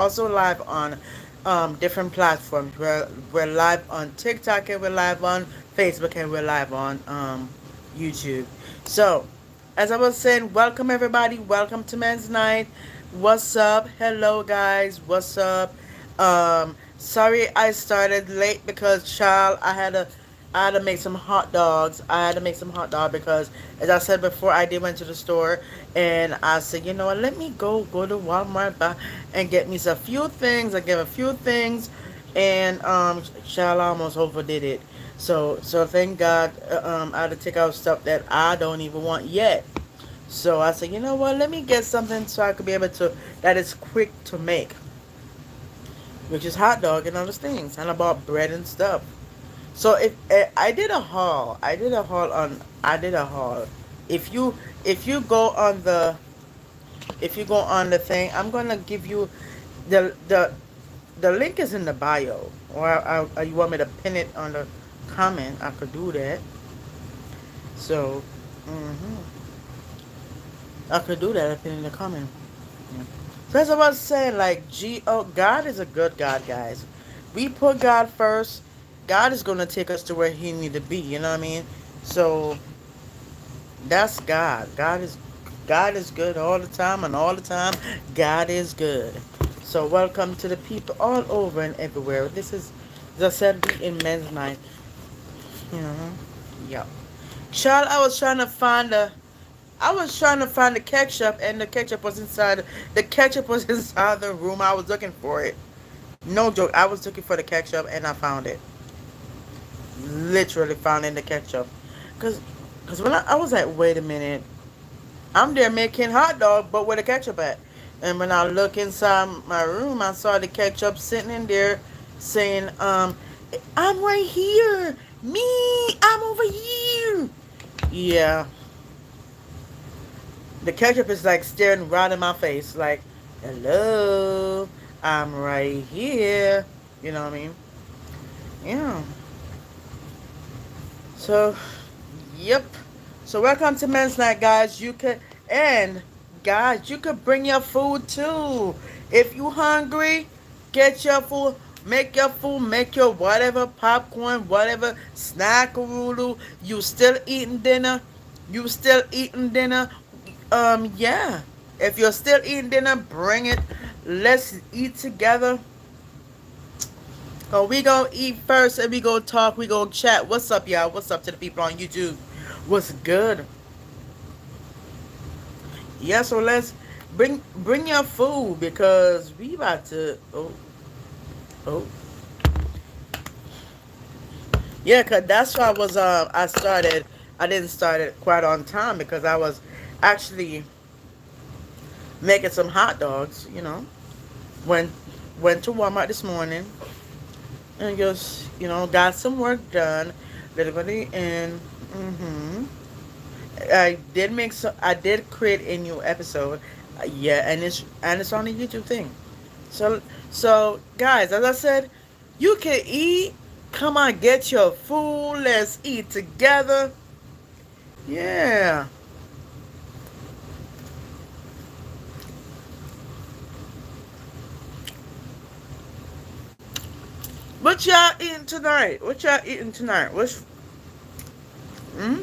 also live on different platforms. We're live on TikTok and we're live on Facebook and we're live on YouTube. So, as I was saying, welcome everybody. Welcome to Men's Night. What's up? Hello guys. What's up? Sorry I started late because child, I had to make some hot dogs. I had to make some hot dog because, as I said before, I did went to the store and I said, you know what, let me go to Walmart and get me a few things. I get a few things, and child, I almost overdid it. So thank God, I had to take out stuff that I don't even want yet. So I said, you know what, let me get something so I could be able to that is quick to make, which is hot dog and other things. And I bought bread and stuff. So if I did a haul, I did a haul. If you if you go on the if you go on the thing, I'm gonna give you the the the link is in the bio, or you want me to pin it on the comment? I could do that. So, I could do that. I pin it in the comment. Yeah. So as I was saying, like God is a good God, guys. We put God first. God is gonna take us to where He need to be. You know what I mean? So that's God. God is good all the time, and all the time God is good. So welcome to the people all over and everywhere. This is the 70 in Men's Night. You know, yeah. Child, I was trying to find the ketchup, and the ketchup was inside. The ketchup was inside the room. I was looking for it. No joke. I was looking for the ketchup, and I found it. Literally found in the ketchup. Cause, cause when I was like, wait a minute, I'm there making hot dog, but where the ketchup at? And when I look inside my room, I saw the ketchup sitting in there, saying, "I'm right here. Me, I'm over here." Yeah, the ketchup is like staring right in my face, like, "Hello, I'm right here." You know what I mean? Yeah. So, yep. So welcome to Men's Night, guys. And guys, you could bring your food too. If you hungry, get your food. Make your food. Make your whatever popcorn, whatever snack noodle. You still eating dinner? You still eating dinner? Yeah. If you're still eating dinner, bring it. Let's eat together. Oh, we gonna eat first and we gonna talk, we gonna chat. What's up, y'all? What's up to the people on YouTube? What's good? Yeah, so let's bring your food because we about to oh yeah, cause that's why I didn't start it quite on time because I was actually making some hot dogs, you know. Went went to Walmart this morning and just, got some work done. Little bit and I did create a new episode. Yeah, and it's on the YouTube thing. So guys, as I said, you can eat. Come on, get your food. Let's eat together. Yeah. What y'all eating tonight? What y'all eating tonight? Hmm?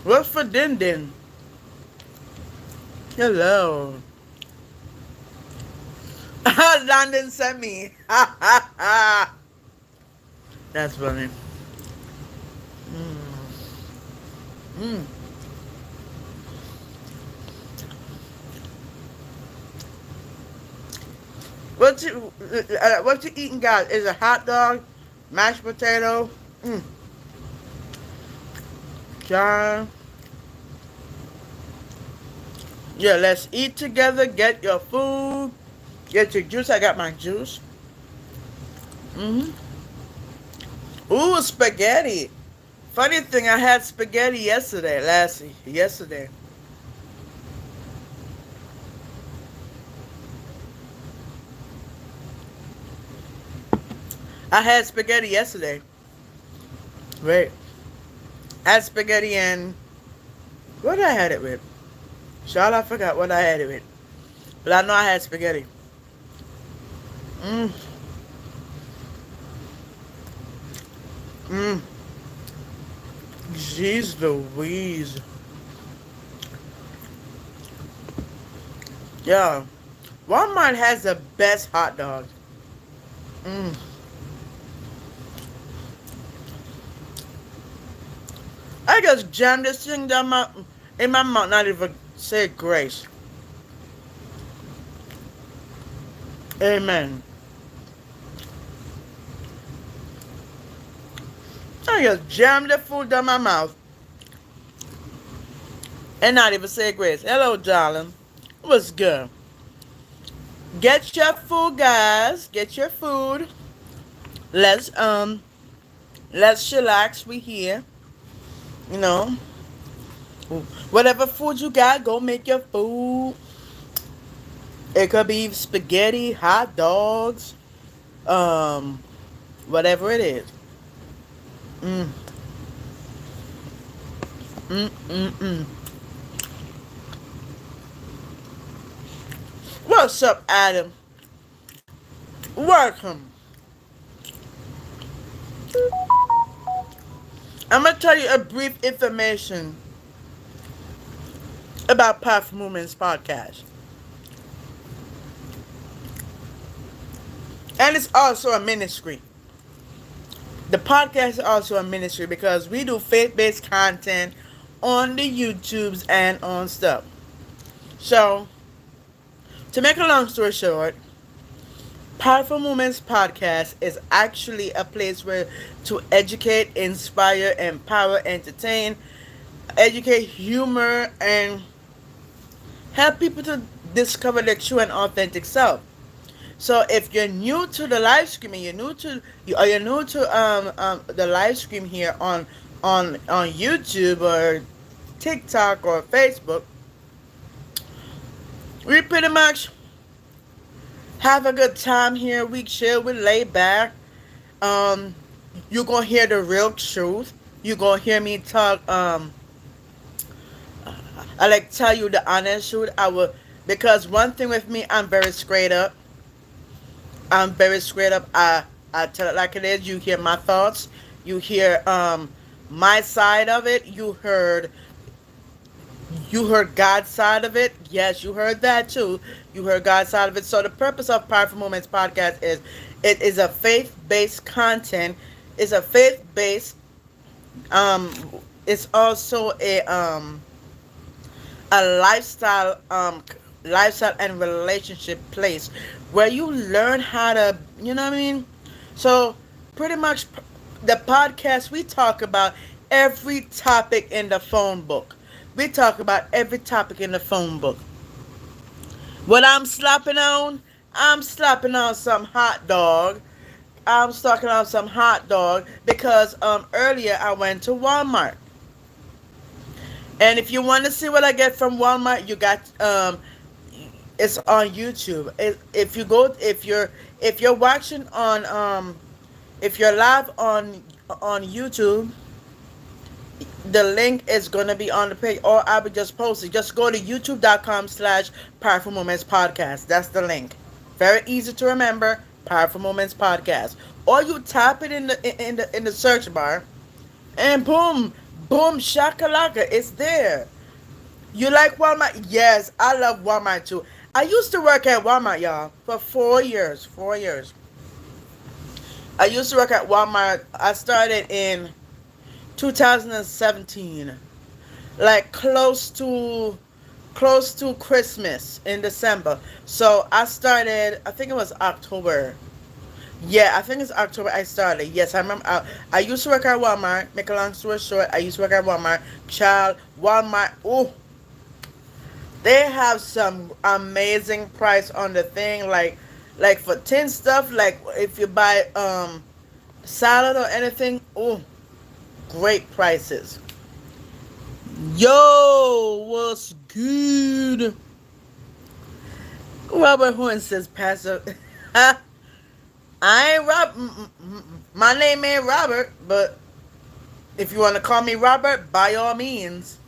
What's for din din? Hello. London sent me. That's funny. Mm. Mm. What you eating, guys? Is a hot dog, mashed potato. Mm. John. Yeah, let's eat together. Get your food. Get your juice. I got my juice. Ooh, spaghetti. Funny thing, I had spaghetti yesterday. I had spaghetti yesterday. Wait, I had spaghetti and what I had it with? Child, I forgot what I had it with. But I know I had spaghetti. Mm, mm. Jeez Louise. Yeah. Walmart has the best hot dogs. Mm. I just jammed this thing down in my mouth, not even say grace. Amen. I just jammed the food down my mouth and not even say grace. Hello, darling. What's good? Get your food, guys. Get your food. Let's let's chillax. We here. You know, whatever food you got, go make your food. It could be spaghetti, hot dogs, um, whatever it is. Mm, mm, mm, mm. What's up, Adam? Welcome. I'm gonna tell you a brief information about Powerful Movements Podcast, and it's also a ministry. The podcast is also a ministry because we do faith-based content on the YouTubes and on stuff. So, to make a long story short, Powerful Moments Podcast is actually a place where to educate, inspire, empower, entertain, educate, humor, and help people to discover their true and authentic self. So if you're new to the live stream and you're new to the live stream here on YouTube or TikTok or Facebook, we pretty much have a good time here. We chill, we lay back. Um, you're gonna hear the real truth. You're gonna hear me talk. I like tell you the honest truth. I will because one thing with me, I'm very straight up. I'm very straight up. I tell it like it is. You hear my thoughts. You hear my side of it. You heard God's side of it. Yes, you heard that too. You heard God's side of it. So the purpose of Powerful Moments Podcast is it is a faith-based content. It's a faith-based um it's also a lifestyle and relationship place where you learn how to, you know what I mean? So pretty much the podcast we talk about every topic in the phone book. We talk about every topic in the phone book. What I'm slapping on some hot dog. I'm slapping on some hot dog because earlier I went to Walmart. And if you want to see what I get from Walmart, you got it's on YouTube. If you go if you're watching on if you're live on YouTube, the link is gonna be on the page, or I would just post it. Just go to youtube.com/Powerful Moments Podcast. That's the link. Very easy to remember. Powerful Moments Podcast. Or you tap it in the search bar, and boom, boom, shakalaka, it's there. You like Walmart? Yes, I love Walmart too. I used to work at Walmart, y'all, for 4 years. 4 years. I used to work at Walmart. I started in 2017, like close to Christmas in December. So I started. I think it was October. Yeah, I think it's October I started. Yes, I remember. I used to work at Walmart. Make a long story short, I used to work at Walmart. Child, Walmart. Oh, they have some amazing price on the thing. Like for tin stuff. Like if you buy salad or anything. Oh, great prices. Yo, what's good? Robert Horn says, Pastor. I ain't my name ain't Robert, but if you want to call me Robert, by all means.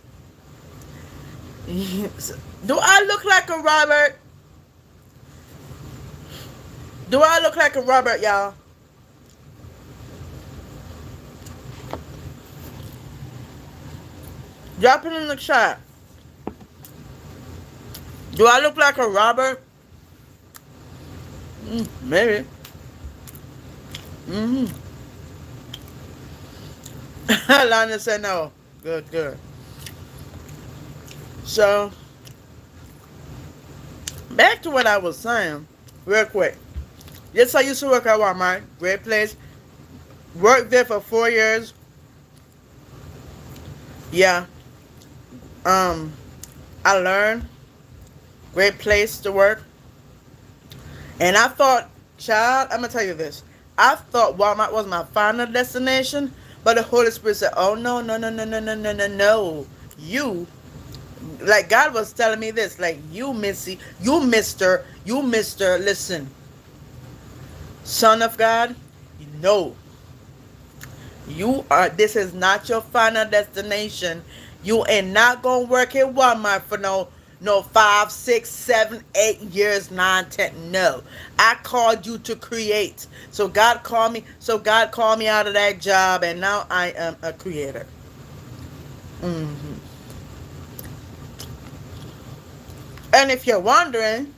Do I look like a Robert? Do I look like a Robert, y'all? Drop it in the chat. Do I look like a Robert? Maybe. Mm-hmm. Lana said no. Good, good. So, back to what I was saying, real quick. Yes, I used to work at Walmart. Great place. Worked there for 4 years. Yeah. Um, I learned. Great place to work. And I thought, child, I'm gonna tell you this. I thought Walmart was my final destination, but the Holy Spirit said, "Oh no, no, no, no, no, no, no, no, no! You, like God was telling me this, like you, Missy, you, Mister, listen, Son of God, you know, you are. This is not your final destination. You ain't not gonna work at Walmart for no 5, 6, 7, 8 years, 9, 10. No, I called you to create. So God called me. So God called me out of that job, and now I am a creator. hmm And if you're wondering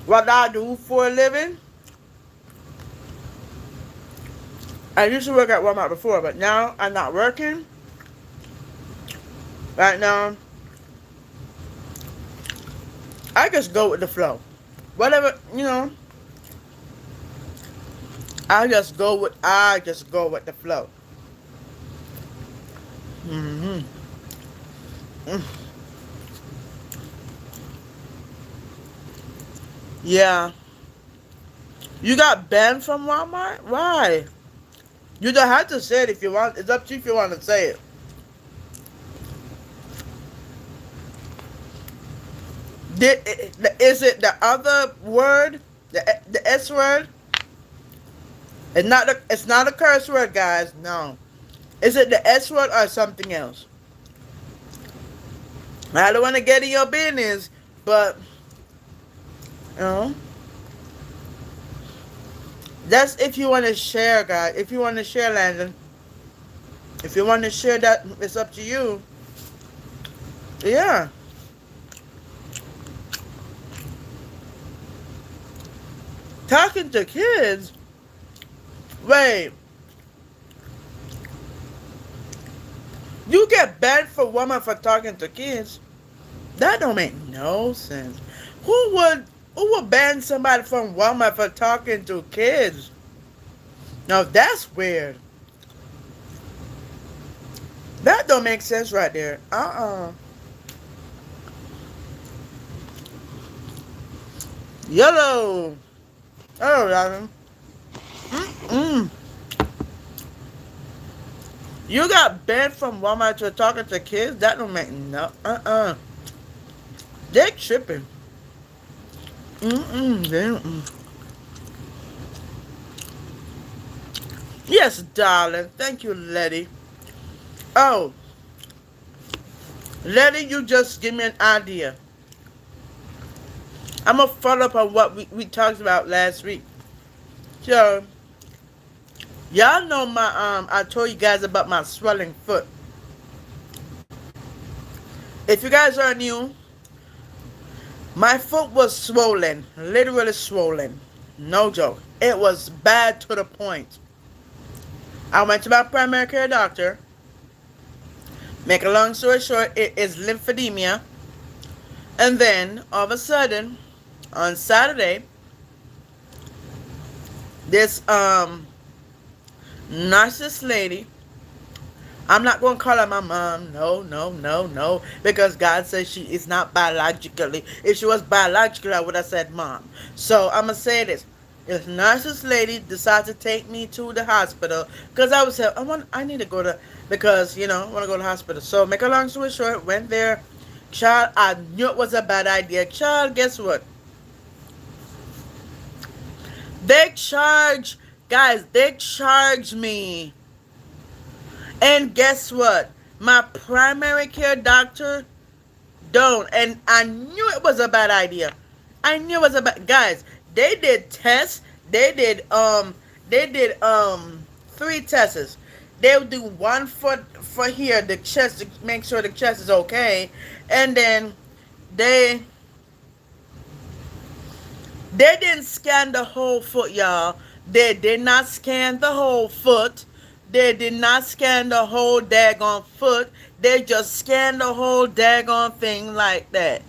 what I do for a living, I used to work at Walmart before, but now I'm not working. Right now, I just go with the flow. Whatever, I just go with the flow. hmm Yeah. You got banned from Walmart? Why? You don't have to say it if you want. It's up to you if you want to say it. Is it the other word? The S word? It's not a curse word, guys. No. Is it the S word or something else? I don't want to get in your business, but you know, that's if you want to share, guys. If you want to share, Landon. If you want to share that, it's up to you. Yeah. Talking to kids. Wait. You get banned for woman for talking to kids? That don't make no sense. Who would ban somebody from Walmart for talking to kids? Now that's weird. That don't make sense right there. Yellow. Oh, Robin. Mm. You got banned from Walmart for talking to kids? That don't make no. They tripping. Mm-mm. Yes, darling. Thank you, Letty. Oh, Letty, you just give me an idea. I'm gonna follow up on what we talked about last week. So, y'all know I told you guys about my swelling foot. If you guys are new, my foot was swollen, literally swollen. No joke. It was bad to the point. I went to my primary care doctor. Make a long story short, it is lymphedema. And then, all of a sudden, on Saturday, this narcissist lady, I'm not going to call her my mom. No, no, no, no. Because God says she is not biologically. If she was biologically, I would have said mom. So I'm going to say this. This narcissist lady decided to take me to the hospital. Because I was saying, I need to go to, because, I want to go to the hospital. So make a long story short, went there. Child, I knew it was a bad idea. Child, guess what? They charge me. And guess what? My primary care doctor don't. And I knew it was a bad idea. I knew it was a bad... Guys, They did tests. They did they did 3 tests. They would do one for here, the chest, to make sure the chest is okay, and then they they didn't scan the whole foot, y'all. They did not scan the whole foot. They did not scan the whole daggone foot. They just scanned the whole daggone thing like that.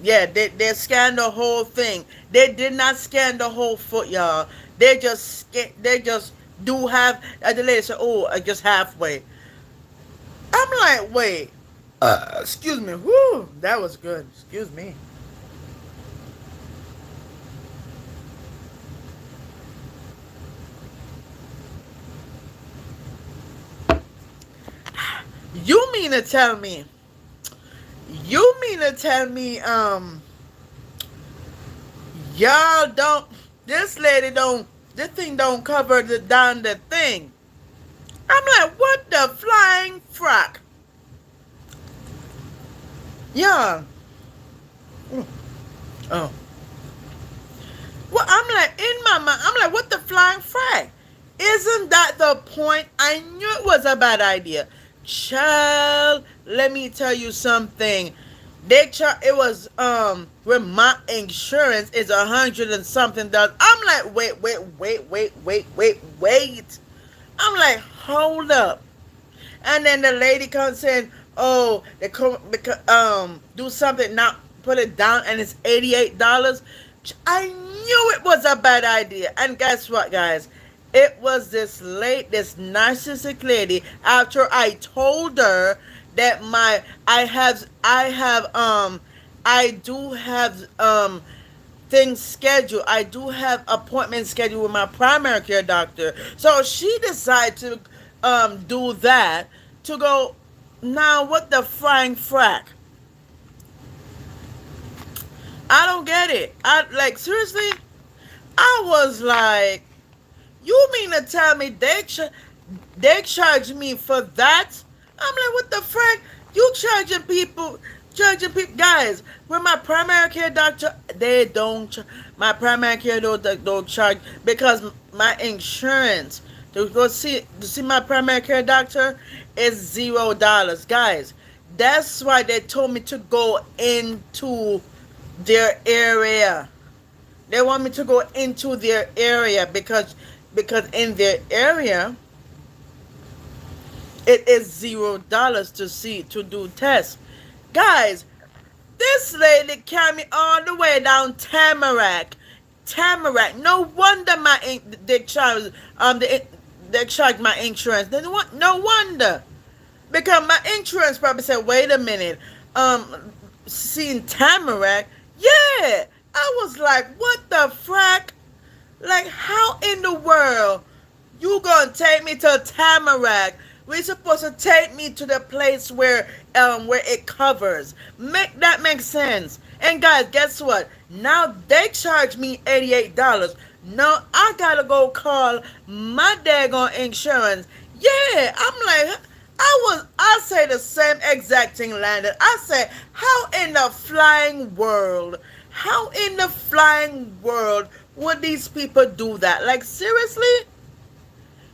Yeah, they scanned the whole thing. They did not scan the whole foot, y'all. They just do half. The lady said, "Oh, just halfway." I'm like, wait. Excuse me. Whoo, that was good. Excuse me. You mean to tell me? You mean to tell me? Y'all don't. This lady don't. This thing don't cover the down the thing. I'm like, what the flying frack? Yeah. Mm. Oh. Well, I'm like, in my mind, I'm like, what the flying frack? Isn't that the point? I knew it was a bad idea. Child, let me tell you something. It was with my insurance is 100 and something dollars. I'm like, wait. I'm like, hold up. And then the lady comes saying, "Oh, they come because do something, not put it down, and it's $88." I knew it was a bad idea. And guess what, guys? It was this narcissistic lady. After I told her that I do have things scheduled. I do have appointments scheduled with my primary care doctor. So she decided to do that to go. Now what the frying frack? I don't get it. I like seriously. I was like, you mean to tell me they charge me for that? I'm like, what the frack? You charging people, guys. With my primary care doctor, they don't. My primary care don't charge because my insurance to see my primary care doctor is $0, guys. That's why they told me to go into their area. They want me to go into their area because in their area it is $0 to do tests. Guys, this lady carried me all the way down Tamarack. Tamarack. No wonder they charged my insurance. No wonder. Because my insurance probably said, wait a minute, seeing Tamarack, yeah. I was like, what the frack? Like, how in the world you gonna take me to Tamarack? We supposed to take me to the place where it covers. Make sense. And guys, guess what? Now they charge me $88. Now I gotta go call my daggone insurance. Yeah, I'm like, I say the same exact thing, Landon. I say, how in the flying world? How in the flying world would these people do that? Like seriously?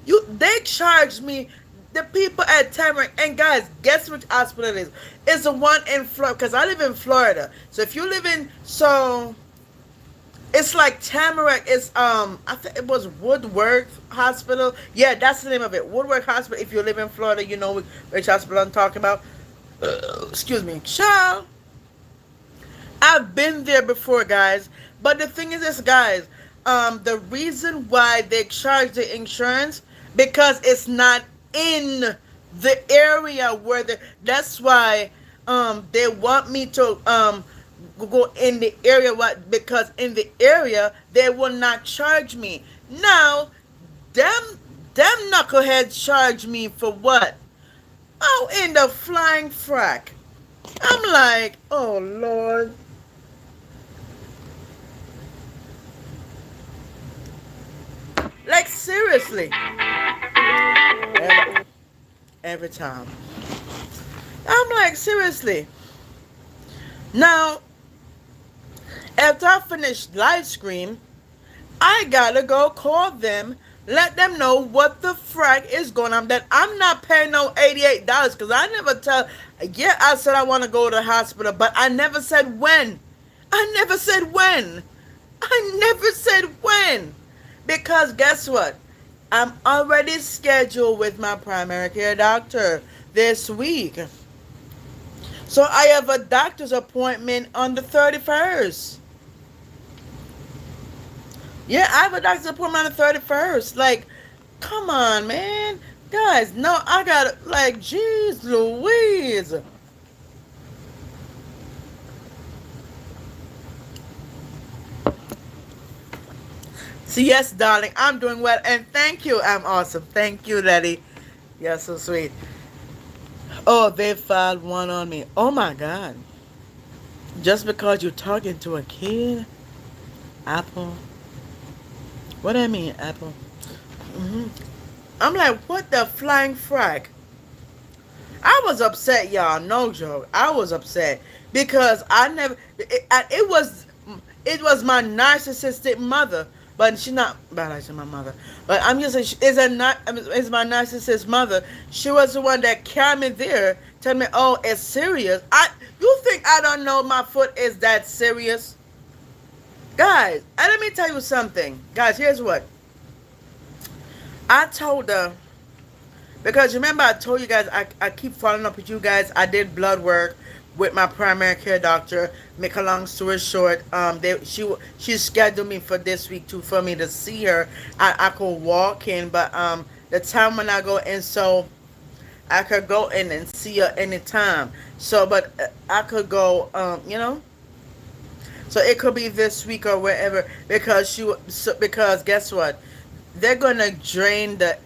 They charge me, the people at Tamarack, and guys, guess which hospital it is? It's the one in Florida, because I live in Florida. So if you live in, so it's like Tamarack is I think it was Woodward Hospital. Yeah, that's the name of it. Woodward Hospital. If you live in Florida, you know which hospital I'm talking about. Excuse me. Child. I've been there before, guys. But the thing is this, guys, the reason why they charge the insurance, because it's not in the area where that's why they want me to go in the area, because in the area they will not charge me. Now them knuckleheads charge me for what? Oh, in the flying frack. I'm like, oh Lord. Like seriously. Every time. I'm like, seriously. Now, after I finished live stream, I gotta go call them, let them know what the frack is going on. That I'm not paying no $88 because I never tell. Yeah, I said I want to go to the hospital, but I never said when. I never said when. I never said when. Because guess what? I'm already scheduled with my primary care doctor this week. So I have a doctor's appointment on the 31st. Yeah, I have a doctor's appointment on the 31st. Like, come on, man. Guys, no, I got, like, jeez Louise. So, yes, darling, I'm doing well. And thank you. I'm awesome. Thank you, Letty. You're so sweet. Oh, they filed one on me. Oh, my God. Just because you're talking to a kid? Apple. What do I mean, Apple? hmm I'm like, what the flying frack? I was upset, y'all. No joke. I was upset because I never. It was my narcissistic mother, but she's not. But I said my mother. But I'm just saying, is a not is my narcissist mother. She was the one that carried me there, telling me, "Oh, it's serious." You think I don't know my foot is that serious, guys? And let me tell you something, guys. Here's what I told her. Because remember, I told you guys, I keep following up with you guys. I did blood work with my primary care doctor. Make a long story short, she scheduled me for this week too for me to see her. I could walk in, but the time when I go in, so I could go in and see her anytime. So, but I could go, So it could be this week or wherever because because guess what, they're gonna drain the.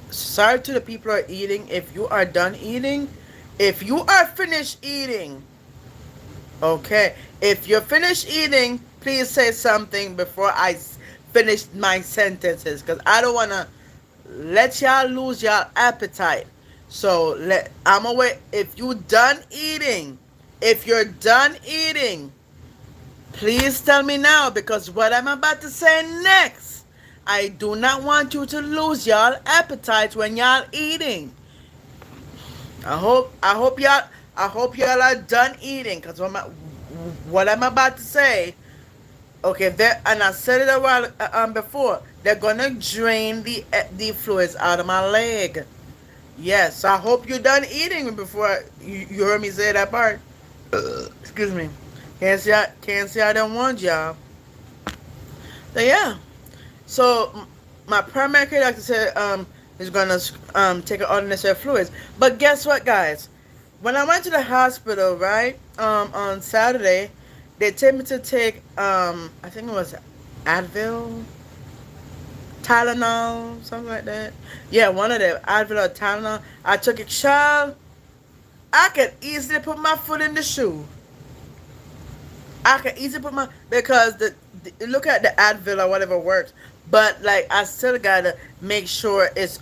Sorry to the people who are eating. If you are done eating, if you are finished eating, okay. If you're finished eating, please say something before I finish my sentences, because I don't wanna let y'all lose y'all appetite. So I'm away. If you done eating, if you're done eating, please tell me now, because what I'm about to say next, I do not want you to lose y'all appetite when y'all eating. I hope y'all are done eating, because what I'm about to say, okay, and I said it a while before, they're gonna drain the fluids out of my leg. Yes, I hope you're done eating before you heard me say that part. Excuse me. Can't say I don't want y'all. So yeah. So my primary care doctor said he's gonna take out unnecessary fluids. But guess what, guys? When I went to the hospital, right, on Saturday, they told me to take I think it was Advil, Tylenol, something like that. Yeah, one of them, Advil or Tylenol. I took it, child. I could easily put my foot in the shoe. I can easily put my, because look at the Advil or whatever works, but like I still gotta make sure it's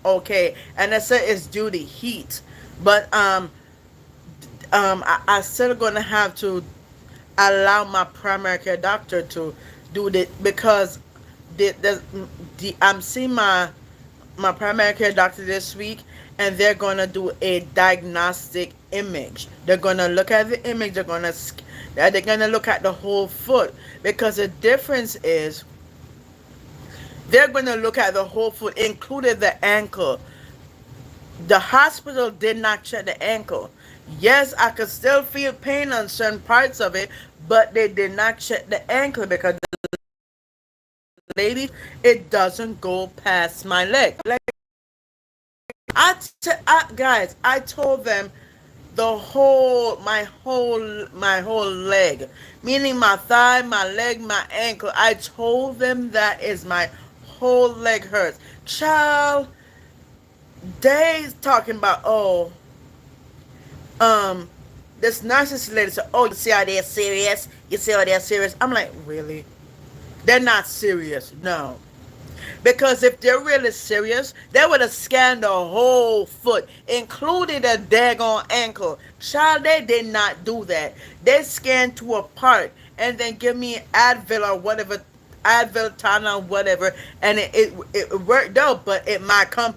okay. And I said it's due to heat, but I still gonna have to allow my primary care doctor to do that, because I'm seeing my primary care doctor this week, and they're gonna do a diagnostic image. They're gonna look at the image. They're gonna look at the whole foot, because the difference is they're gonna look at the whole foot, including the ankle. The hospital did not check the ankle. Yes, I could still feel pain on certain parts of it, but they did not check the ankle, because ladies, it doesn't go past my leg. Like guys, I told them my whole leg, meaning my thigh, my leg, my ankle. I told them that is my whole leg hurts. Child, they talking about, um this narcissist lady said, "Oh, you see how they're serious? You see how they're serious?" I'm like, really? They're not serious. No. Because if they're really serious, they would have scanned the whole foot, including the daggone ankle. Child, they did not do that. They scanned to a part and then give me Advil or whatever Advil, Tylenol, whatever, and it worked out, but it might come.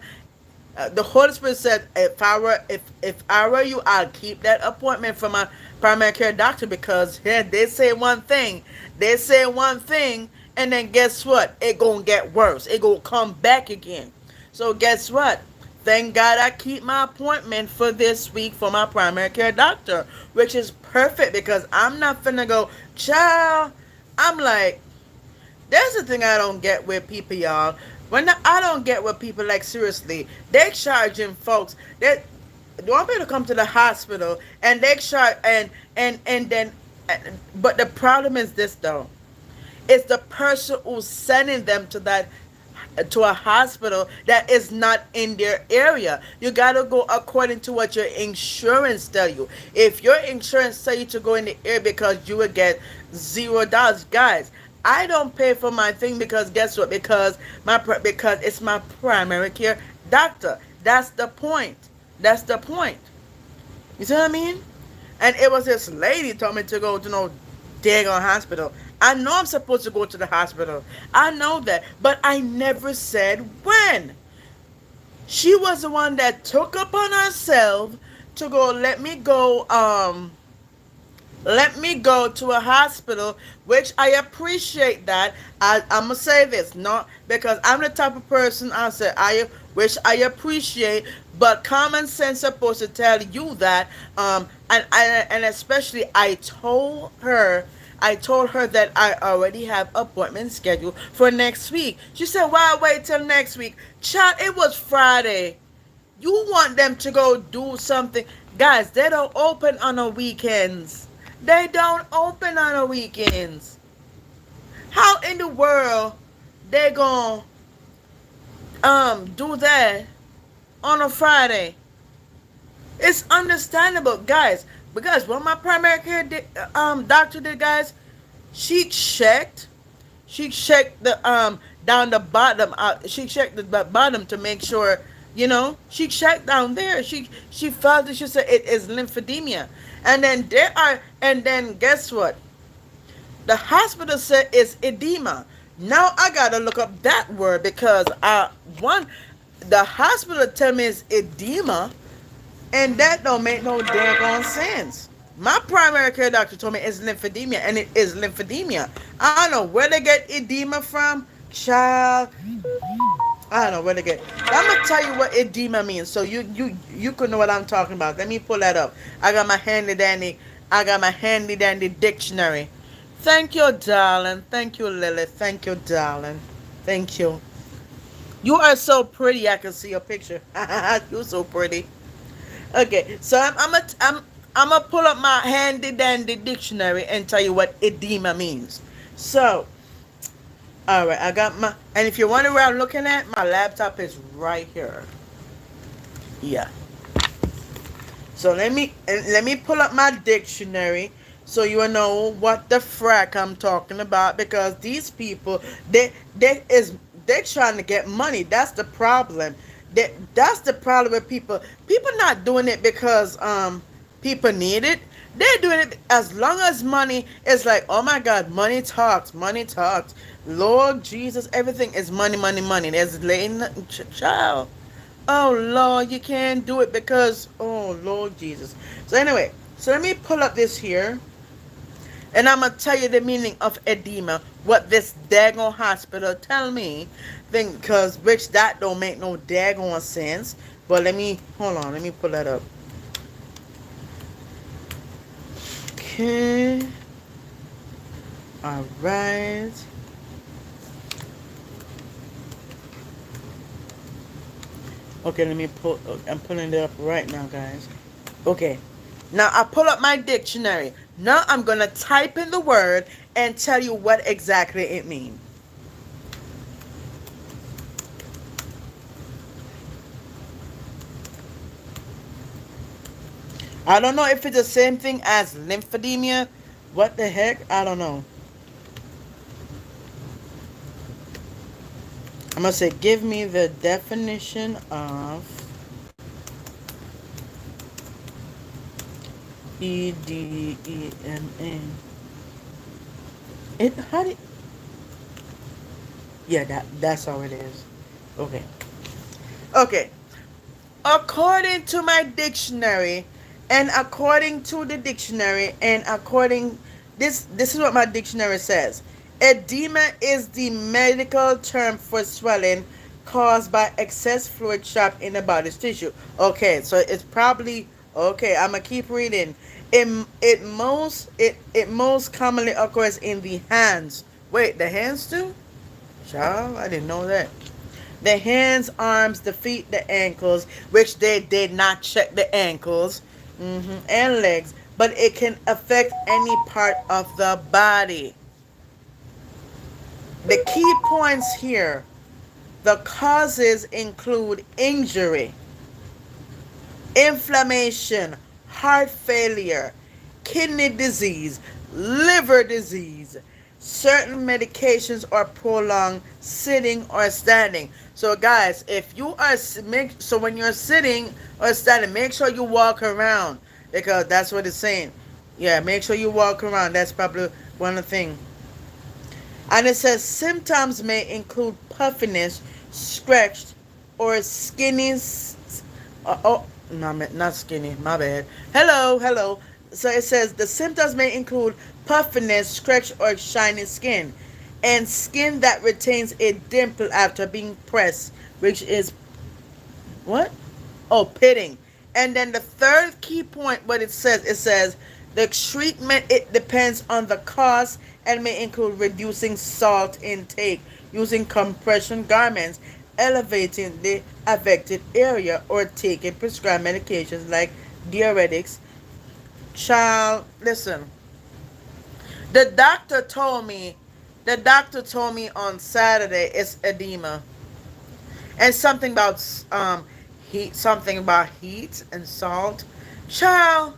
The Holy Spirit said, if I were you, I'd keep that appointment for my primary care doctor, because yeah, they say one thing, and then guess what? It gonna get worse. It gonna come back again. So guess what? Thank God I keep my appointment for this week for my primary care doctor, which is perfect because I'm not finna go, child. I'm like, there's the thing I don't get with people, y'all. I don't get with people, like, seriously, they charging folks. They want people to come to the hospital, and they charge, and then, but the problem is this though. It's the person who's sending them to a hospital that is not in their area. You gotta go according to what your insurance tell you. If your insurance tell you to go in the area because you will get $0, guys, I don't pay for my thing because guess what? Because it's my primary care doctor. That's the point. That's the point. You see what I mean? And it was this lady told me to go to no daggone hospital. I know I'm supposed to go to the hospital. I know that. But I never said when. She was the one that took upon herself to go let me go to a hospital, which I appreciate that. I'm gonna say this, not because I'm the type of person which I appreciate, but common sense supposed to tell you that. And especially I told her that I already have appointment scheduled for next week. She said, "Why wait till next week?" Child, it was Friday. You want them to go do something, guys? They don't open on the weekends. They don't open on the weekends. How in the world they gonna do that on a Friday? It's understandable, guys. Because what my primary care doctor did, guys, she checked. She checked the down the bottom. She checked the bottom to make sure. She checked down there. She felt it. She said it is lymphedema, and then guess what? The hospital said it's edema. Now I gotta look up that word because the hospital tell me it's edema, and that don't make no daggone sense. My primary care doctor told me it's lymphedema, and it is lymphedema. I don't know where they get edema from, child. I don't know where to get. I'm gonna tell you what edema means, so you could know what I'm talking about. Let me pull that up. I got my handy dandy. I got my handy dandy dictionary. Thank you, darling. Thank you, Lily. Thank you, darling. Thank you. You are so pretty. I can see your picture. You're so pretty. Okay, so I'm gonna pull up my handy dandy dictionary and tell you what edema means. So. All right, I got and if you're wondering where I'm looking at, my laptop is right here. Yeah. So let me pull up my dictionary so you will know what the frack I'm talking about, because these people, they're trying to get money. That's the problem. That's the problem with people. People not doing it because people need it. They're doing it as long as money is like, oh my God, money talks, money talks. Lord Jesus, everything is money, money, money. There's laying child. Oh Lord, you can't do it because, oh Lord Jesus. So anyway, so let me pull up this here, and I'm gonna tell you the meaning of edema. What this daggone hospital tell me, because which that don't make no daggone sense. But hold on, let me pull that up. Okay. All right. Okay, I'm pulling it up right now, guys. Okay. Now, I pull up my dictionary. Now, I'm going to type in the word and tell you what exactly it means. I don't know if it's the same thing as lymphedema. What the heck? I don't know. I'm going to say, give me the definition of edema. Yeah, that's how it is. Okay. Okay. According to my dictionary, and according to the dictionary, and according this is what my dictionary says. Edema is the medical term for swelling caused by excess fluid trapped in the body's tissue. Okay, so it's probably okay. I'm gonna keep reading. It most commonly occurs in the hands. Wait, the hands too? Child, I didn't know that. The hands, arms, the feet, the ankles, which they did not check the ankles, and legs, but it can affect any part of the body. The key points here, the causes include injury, inflammation, heart failure, kidney disease, liver disease, certain medications, or prolonged sitting or standing. So, guys, if you are so when you're sitting or standing, make sure you walk around because that's what it's saying. Yeah, make sure you walk around. That's probably one of the things. And it says symptoms may include puffiness, scratched, or skinny. Oh, no, not skinny. My bad. Hello, hello. So it says the symptoms may include puffiness, scratch, or shiny skin, and skin that retains a dimple after being pressed, which is what? Oh, pitting. And then the third key point, what it says the treatment, it depends on the cause and may include reducing salt intake, using compression garments, elevating the affected area, or taking prescribed medications like diuretics. Child, listen. The doctor told me, the doctor told me on Saturday it's edema and something about heat and salt. Child,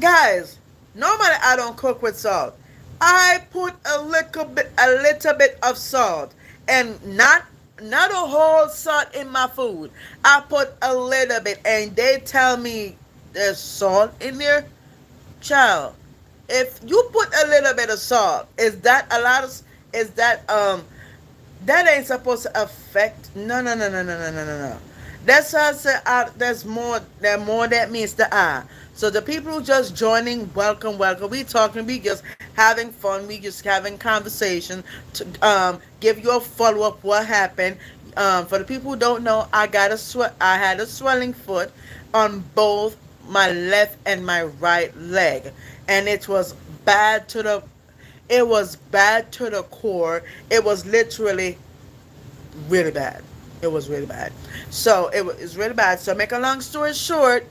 guys, normally I don't cook with salt. I put a little bit of salt, and not a whole salt in my food. I put a little bit, and they tell me there's salt in there. Child, if you put a little bit of salt, is that a lot of? Is that ain't supposed to affect? No, no, no, no, no, no, no, no, no. That's how I said. There's more. There more that means the I. So the people who just joining, welcome, welcome. We talking. We just having fun. We just having conversation to give you a follow up. What happened? For the people who don't know, I had a swelling foot on both my left and my right leg, and it was bad to the core. It was literally really bad. It was really bad. So it was really bad. So make a long story short,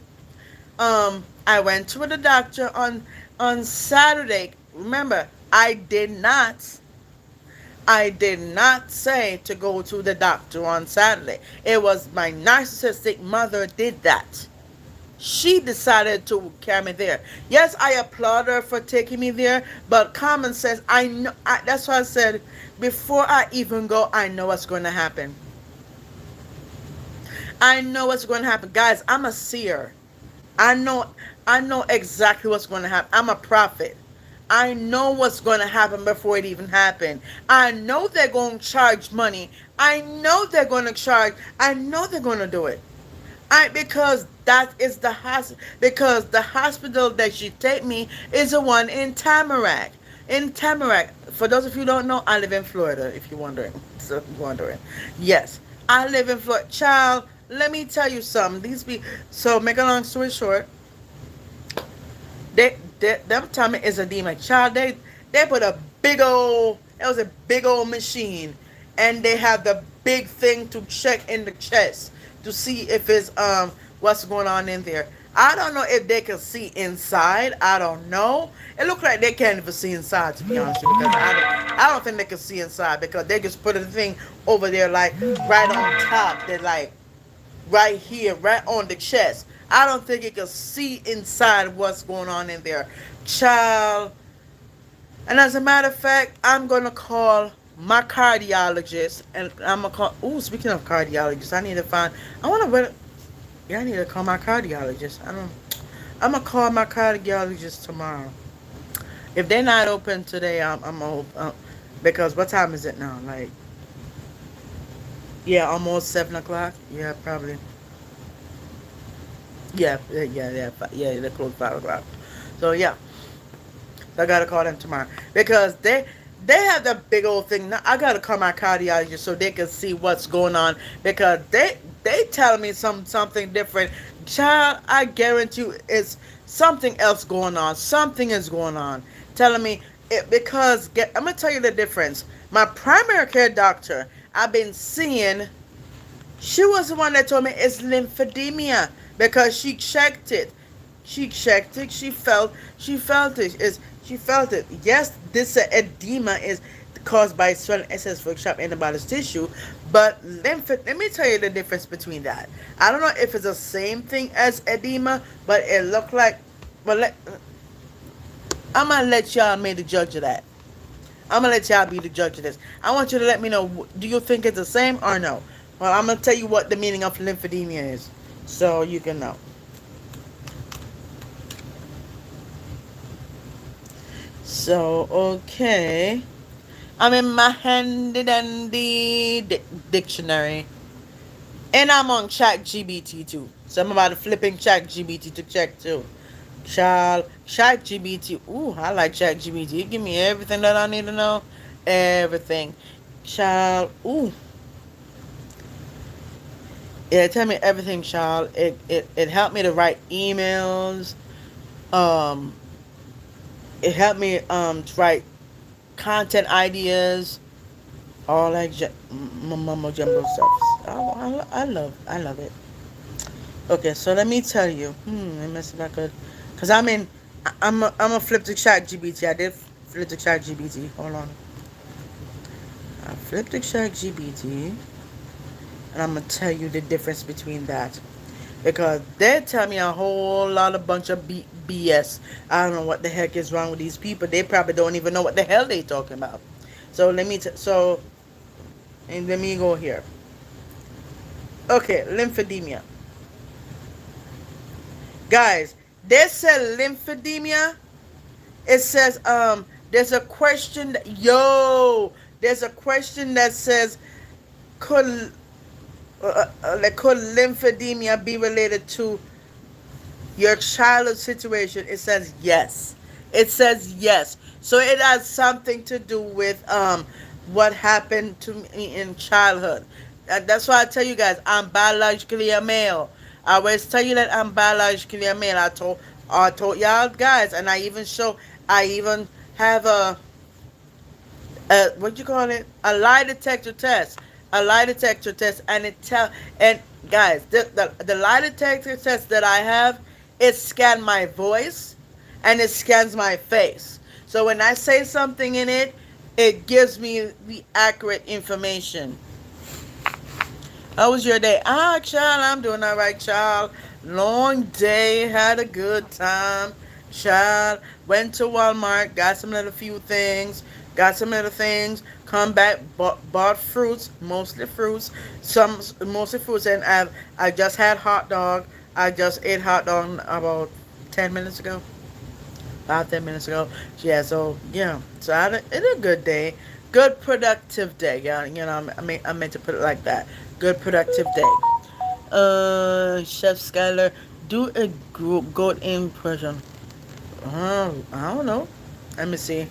I went to the doctor on Saturday. Remember, I did not say to go to the doctor on Saturday. It was my narcissistic mother did that. She decided to carry me there. Yes, I applaud her for taking me there, but common sense, I know. That's why I said before I even go, I know what's going to happen. I know what's going to happen, guys. I'm a seer. I know. I know exactly what's going to happen. I'm a prophet. I know what's going to happen before it even happened. I know they're going to charge money. I know they're going to charge. I know they're going to do it. Because that is because the hospital that she take me is the one in Tamarack. In Tamarack. For those of you who don't know, I live in Florida, if you're wondering. So you're wondering. Yes. I live in Florida. Child, let me tell you something. So make a long story short, them tell me it's a demon. Child, they put it was a big old machine, and they have the big thing to check in the chest to see if it's what's going on in there. I don't know if they can see inside. I don't know. It looks like they can't even see inside, to be honest with you, because I don't think they can see inside because they just put a thing over there like right on top. They're like right here, right on the chest. I don't think it can see inside what's going on in there. Child. And as a matter of fact, I'm going to call my cardiologist. And I'm going to call... Ooh, speaking of cardiologist, I need to find... I want to... Yeah, I need to call my cardiologist. I'm going to call my cardiologist tomorrow. If they're not open today, I'm open. Because what time is it now? Like, yeah, almost 7 o'clock. Yeah, probably. Yeah. They close 5 o'clock. So yeah, so I gotta call them tomorrow because they have the big old thing. Now I gotta call my cardiologist so they can see what's going on because they tell me something different. Child, I guarantee you, it's something else going on. Something is going on. Telling me it because I'm gonna tell you the difference. My primary care doctor, I've been seeing. She was the one that told me it's lymphedema because she checked it. She checked it. She felt it. She felt it. Yes, this edema is caused by swelling excess for sharp antibodies tissue, but let me tell you the difference between that. I don't know if it's the same thing as edema, but it looked like. But I'm gonna let y'all be the judge of that. I'm gonna let y'all be the judge of this. I want you to let me know. Do you think it's the same or no? Well, I'm gonna tell you what the meaning of lymphedema is, so you can know. So okay, I'm in my handy dandy dictionary, and I'm on Chat GBT too. So I'm about to flipping Chat GBT to check too. Child, Chat GBT. Ooh, I like Chat GBT. It give me everything that I need to know. Everything. Child. Ooh. Yeah, tell me everything, child. It helped me to write emails. Um, it helped me to write content ideas. All that mumbo jumbo stuff. I love it. Okay, so let me tell you. Let me see if I could, cause I'm a flip to Chat GBT. I did flip to Chat GBT. Hold on. I flipped to Chat GBT, and I'm gonna tell you the difference between that. Because they tell me a whole lot of bunch of BS. I don't know what the heck is wrong with these people. They probably don't even know what the hell they talking about. So and let me go here. Okay, lymphedema, guys. They said lymphedema. It says there's a question there's a question that says could could lymphedema be related to your childhood situation. It says yes. It says yes. So it has something to do with what happened to me in childhood. That's why I tell you guys I'm biologically a male. I always tell you that I'm biologically a male. I told y'all guys, and I even have a what you call it, a lie detector test, and and guys, the lie detector test that I have, it scans my voice and it scans my face. So when I say something in it, it gives me the accurate information. How was your day? Child, I'm doing all right, child. Long day, had a good time. Child, went to Walmart, got some little few things, come back, bought fruits, mostly fruits, and I just had hot dog. I just ate hot dog about 10 minutes ago. About 10 minutes ago. Yeah, so yeah, so it a good day, good productive day. Yeah, I meant to put it like that. Good productive day. Chef Skyler, do a goat impression. I don't know. Let me see.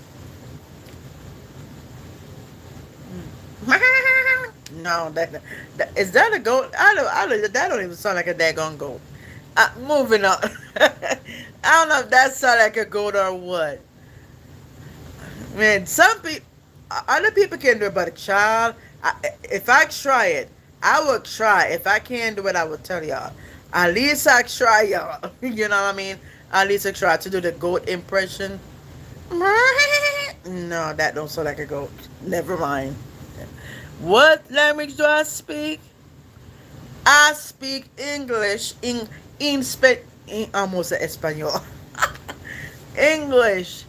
No, that is that a goat? That don't even sound like a daggone goat. Moving on. I don't know if that sound like a goat or what. Man, some people, other people can do it, but a child, if I try it, I will try. If I can't do it, I will tell y'all. At least I try, y'all. You know what I mean? At least I try to do the goat impression. No, that don't sound like a goat. Never mind. What language do I speak? I speak English in almost Espanol. English.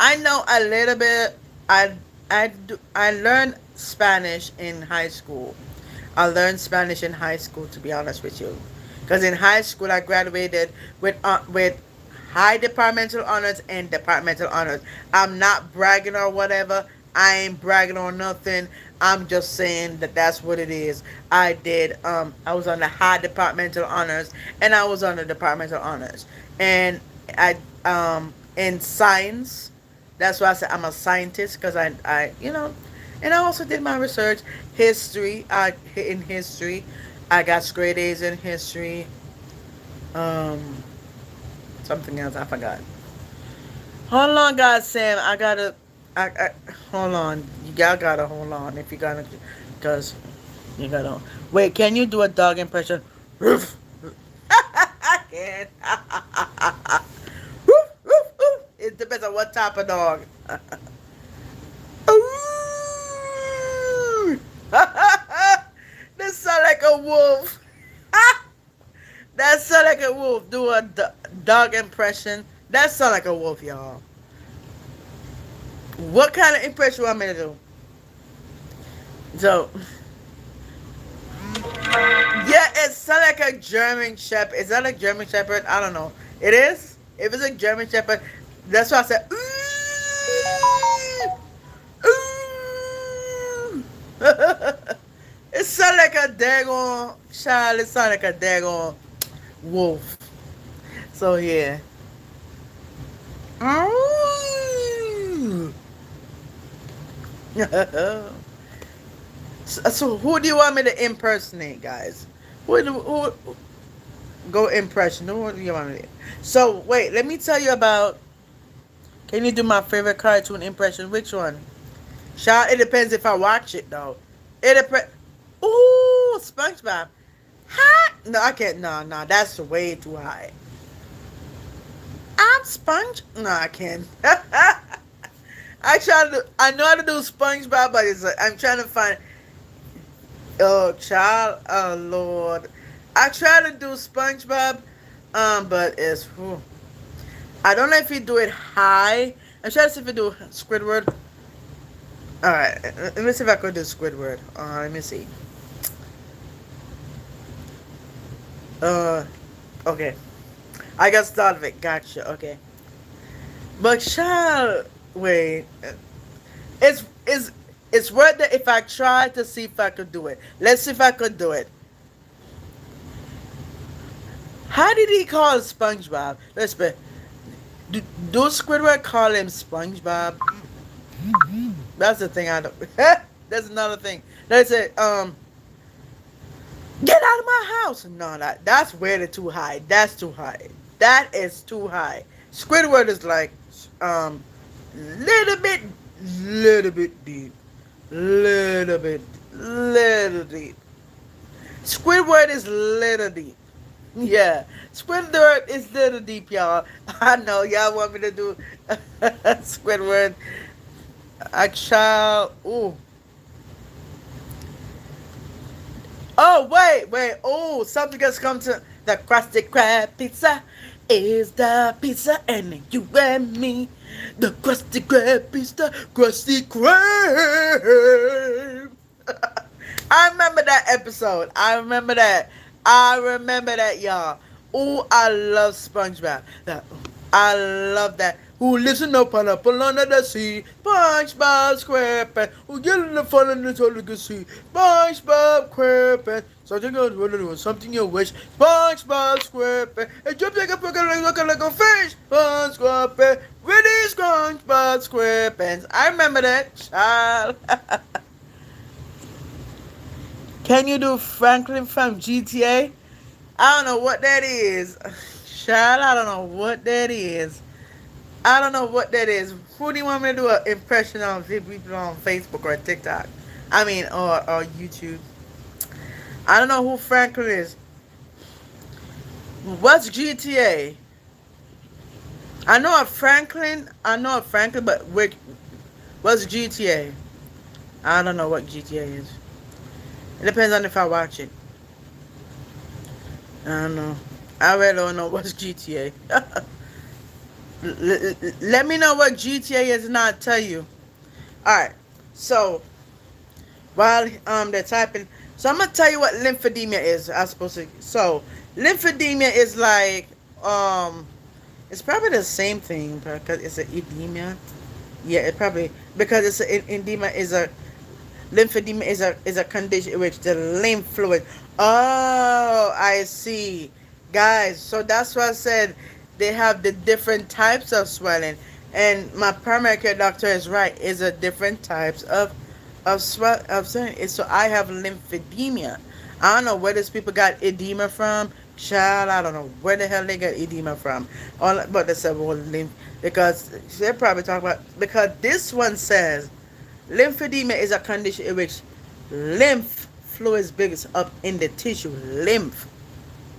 I know a little bit. I learned Spanish in high school. I learned Spanish in high school, to be honest with you, because in high school I graduated with high departmental honors and departmental honors. I'm not bragging or whatever. I ain't bragging on nothing. I'm just saying that that's what it is. I did. I was on the high departmental honors, and I was on the departmental honors, and I in science. That's why I said I'm a scientist because and I also did my research. History. In history, I got straight A's in history. Um, Something else I forgot. Hold on, God, Sam. I hold on. Y'all gotta hold on if you gotta, because you gotta. Wait, can you do a dog impression? Roof. I can't. Roof, roof, roof. It depends on what type of dog. Ooh. This sound like a wolf. That sound like a wolf. Do a dog impression. That sound like a wolf, y'all. What kind of impression you want me to do? So, yeah, it sounds like a German Shepherd. Is that a German Shepherd? I don't know. It is? If it's a German Shepherd, that's why I said, ooh, ooh. It sounds like a daggone child. It sounds like a daggone wolf. So, yeah. Ooh. So who do you want me to impersonate, guys? Who go impression? Who do you want me to? So wait, let me tell you about. Can you do my favorite cartoon impression? Which one? Child, it depends if I watch it though. It depends. Ooh, SpongeBob. Hi. No, I can't. No, no, that's way too high. I'm Sponge. No, I can't. I know how to do SpongeBob, but I'm trying to find. Oh, child. Oh, Lord. I try to do SpongeBob, but I don't know if you do it high. I'm trying to see if you do Squidward. All right. Let me see if I could do Squidward. Let me see. Okay. I got started of it. Gotcha. Okay. But child, wait. It's it's it's worth it if I try to see if I could do it. Let's see if I could do it. How did he call SpongeBob? Let's be. Do Squidward call him SpongeBob? That's the thing I don't. That's another thing. They say, get out of my house. No, that's way too high. That's too high. That is too high. Squidward is like, little bit, little bit deep, little bit, little deep. Squidward is little deep. Yeah, Squidward is little deep, y'all. I know y'all want me to do Squidward. A child. Ooh. Oh, wait. Oh, something has come to the Krusty Krab pizza. Is the pizza and you and me. The Krusty Krab pizza, Krusty Krab. I remember that episode. I remember that, y'all. Oh, I love SpongeBob. I love that. Who listen up pineapple under the sea? SpongeBob SquarePants. Who get in the fun and the all you can see? SpongeBob SquarePants. Something else, something you wish. SpongeBob SquarePants. And jump like a looking like a fish. SpongeBob SquarePants. Really SpongeBob SquarePants. I remember that, child. Can you do Franklin from GTA? I don't know what that is. Child, I don't know what that is. I don't know what that is. Who do you want me to do an impression of people on Facebook or TikTok? I mean, or YouTube. I don't know who Franklin is. What's GTA? I know a Franklin, but what's GTA? I don't know what GTA is. It depends on if I watch it. I don't know. I really don't know what's GTA. Let me know what GTA is and I'll tell you. Alright. So while they're typing, so I'm gonna tell you what lymphedema is. I'm supposed to. So lymphedema is like it's probably the same thing because it's an edema. Yeah, it probably because it's edema is a lymphedema is a condition in which the lymph fluid. Oh, I see, guys. So that's why I said they have the different types of swelling, and my primary care doctor is right. Is a different types of swelling. So I have lymphedema. I don't know where these people got edema from. Child, I don't know where the hell they got edema from. All but they said well lymph because they're probably talking about because this one says lymphedema is a condition in which lymph fluids builds up in the tissue.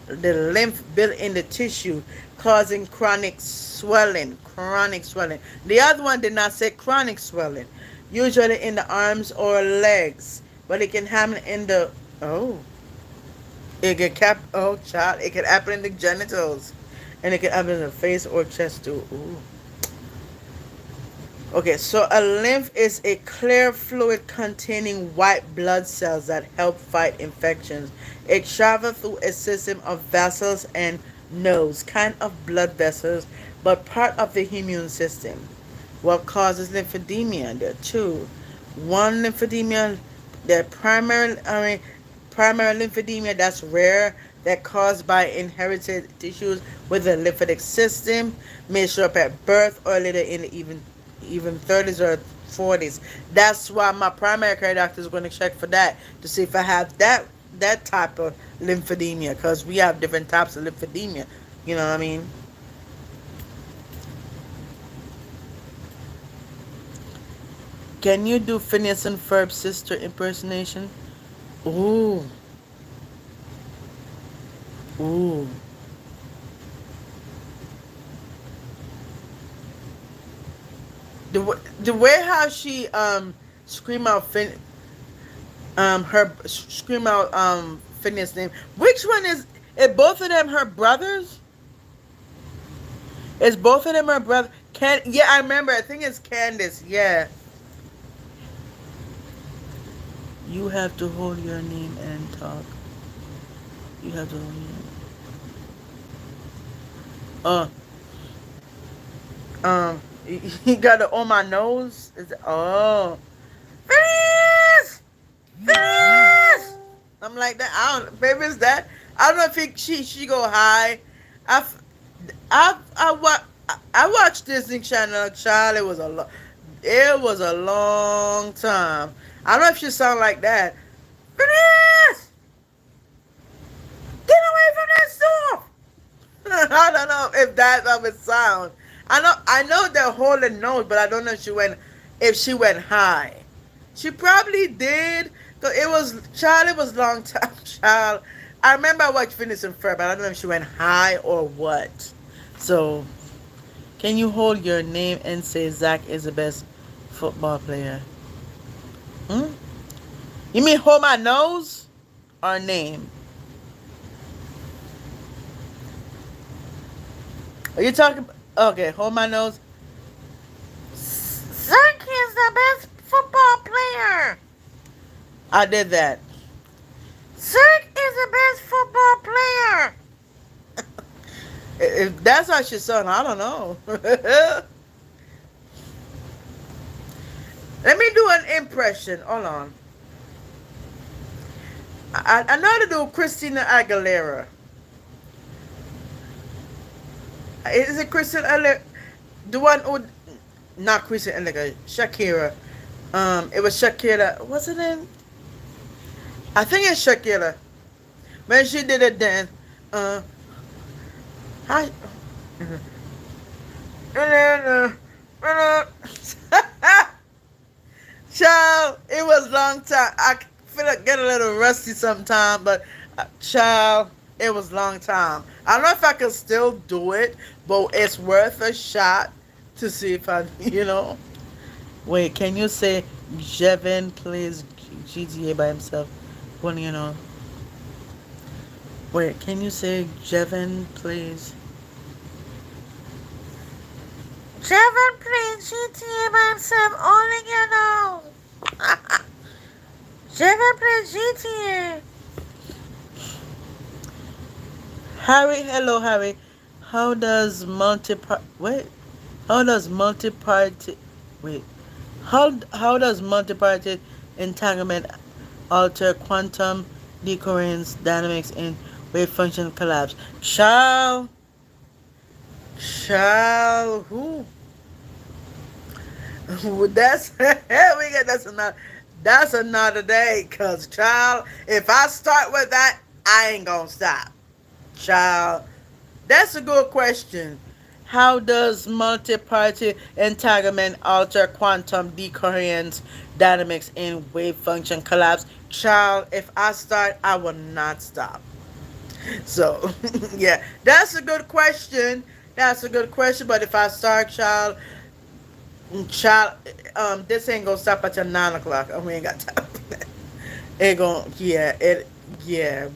The lymph built in the tissue, causing chronic swelling. Chronic swelling. The other one did not say chronic swelling. Usually in the arms or legs, but it can happen in the oh, it can child. It can happen in the genitals, and it can happen in the face or chest too. Ooh. Okay, so a lymph is a clear fluid containing white blood cells that help fight infections. It travels through a system of vessels and nodes, kind of blood vessels, but part of the immune system. What causes lymphedema? There are two. One lymphedema, the primary lymphedema that's rare, that caused by inherited tissues with a lymphatic system, may show up at birth or later in the even 30s or 40s. That's why my primary care doctor is going to check for that to see if I have that type of lymphedema because we have different types of lymphedema. You know what I mean? Can you do Phineas and Ferb's sister impersonation? Ooh, ooh. The way how she scream out her scream out Phineas name. Which one is both of them her brothers? Is both of them her brother? Yeah, I remember. I think it's Candace. Yeah. You have to hold your name and talk. You have to hold your uh he got it on my nose. Oh, Phineas! Phineas! I'm like that. I don't. Maybe it's that. I don't know if she go high. I I I I watched Disney Channel. Child, it was a long time. I don't know if she sound like that. Phineas, get away from that store. I don't know if that's how it sounds. I know they're holding notes, but I don't know if she went high. She probably did. Cause it was long time, child. I remember I watched Phineas and Ferb, but I don't know if she went high or what. So, can you hold your name and say Zach is the best football player? Hmm? You mean hold my nose or name? Are you talking? Okay, hold my nose. Zach is the best football player. I did that. Zach is the best football player. If that's how she sound, I don't know. Let me do an impression. Hold on. I know how to do Christina Aguilera. Is it Christina Aguilera? The one who, not Christina Aguilera, Shakira. It was Shakira. What's her name? I think it's Shakira. When she did a dance. Hi. Child, it was long time. I feel like get a little rusty sometime, but child, it was long time. I don't know if I can still do it, but it's worth a shot to see if I, Wait, can you say Jevin plays GTA by himself? When Wait, can you say Jevin plays? Jevin plays GTA by himself, only Jevin plays GTA. Harry, hello Harry. How does multi-party Wait. How does multiparty entanglement alter quantum decoherence dynamics in wave function collapse? Shall who? That's we get that's another day. Cause child, if I start with that, I ain't gonna stop. Child, that's a good question. How does multi-party entanglement alter quantum decoherence dynamics in wave function collapse? Child, if I start, I will not stop. So, yeah, that's a good question. That's a good question. But if I start, child, this ain't gonna stop until 9 o'clock. Oh, we ain't got time. It gon' yeah, yeah.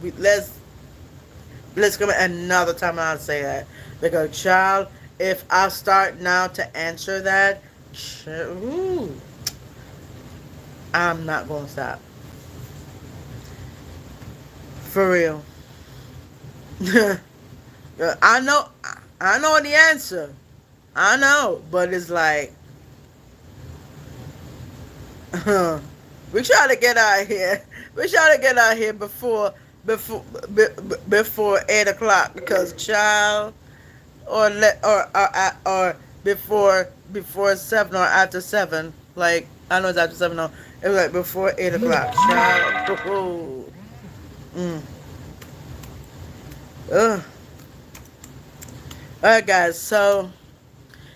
Let's come another time I'll say that because child, if I start now to answer that, ooh, I'm not gonna stop for real. I know, I know the answer. I know, but it's like we try to get out of here. We try to get out of here before before 8 o'clock because child or before 7 or after 7. Like I know it's after 7. No, it was like before 8 o'clock. Child. Oh, mm. Ugh. All right, guys. So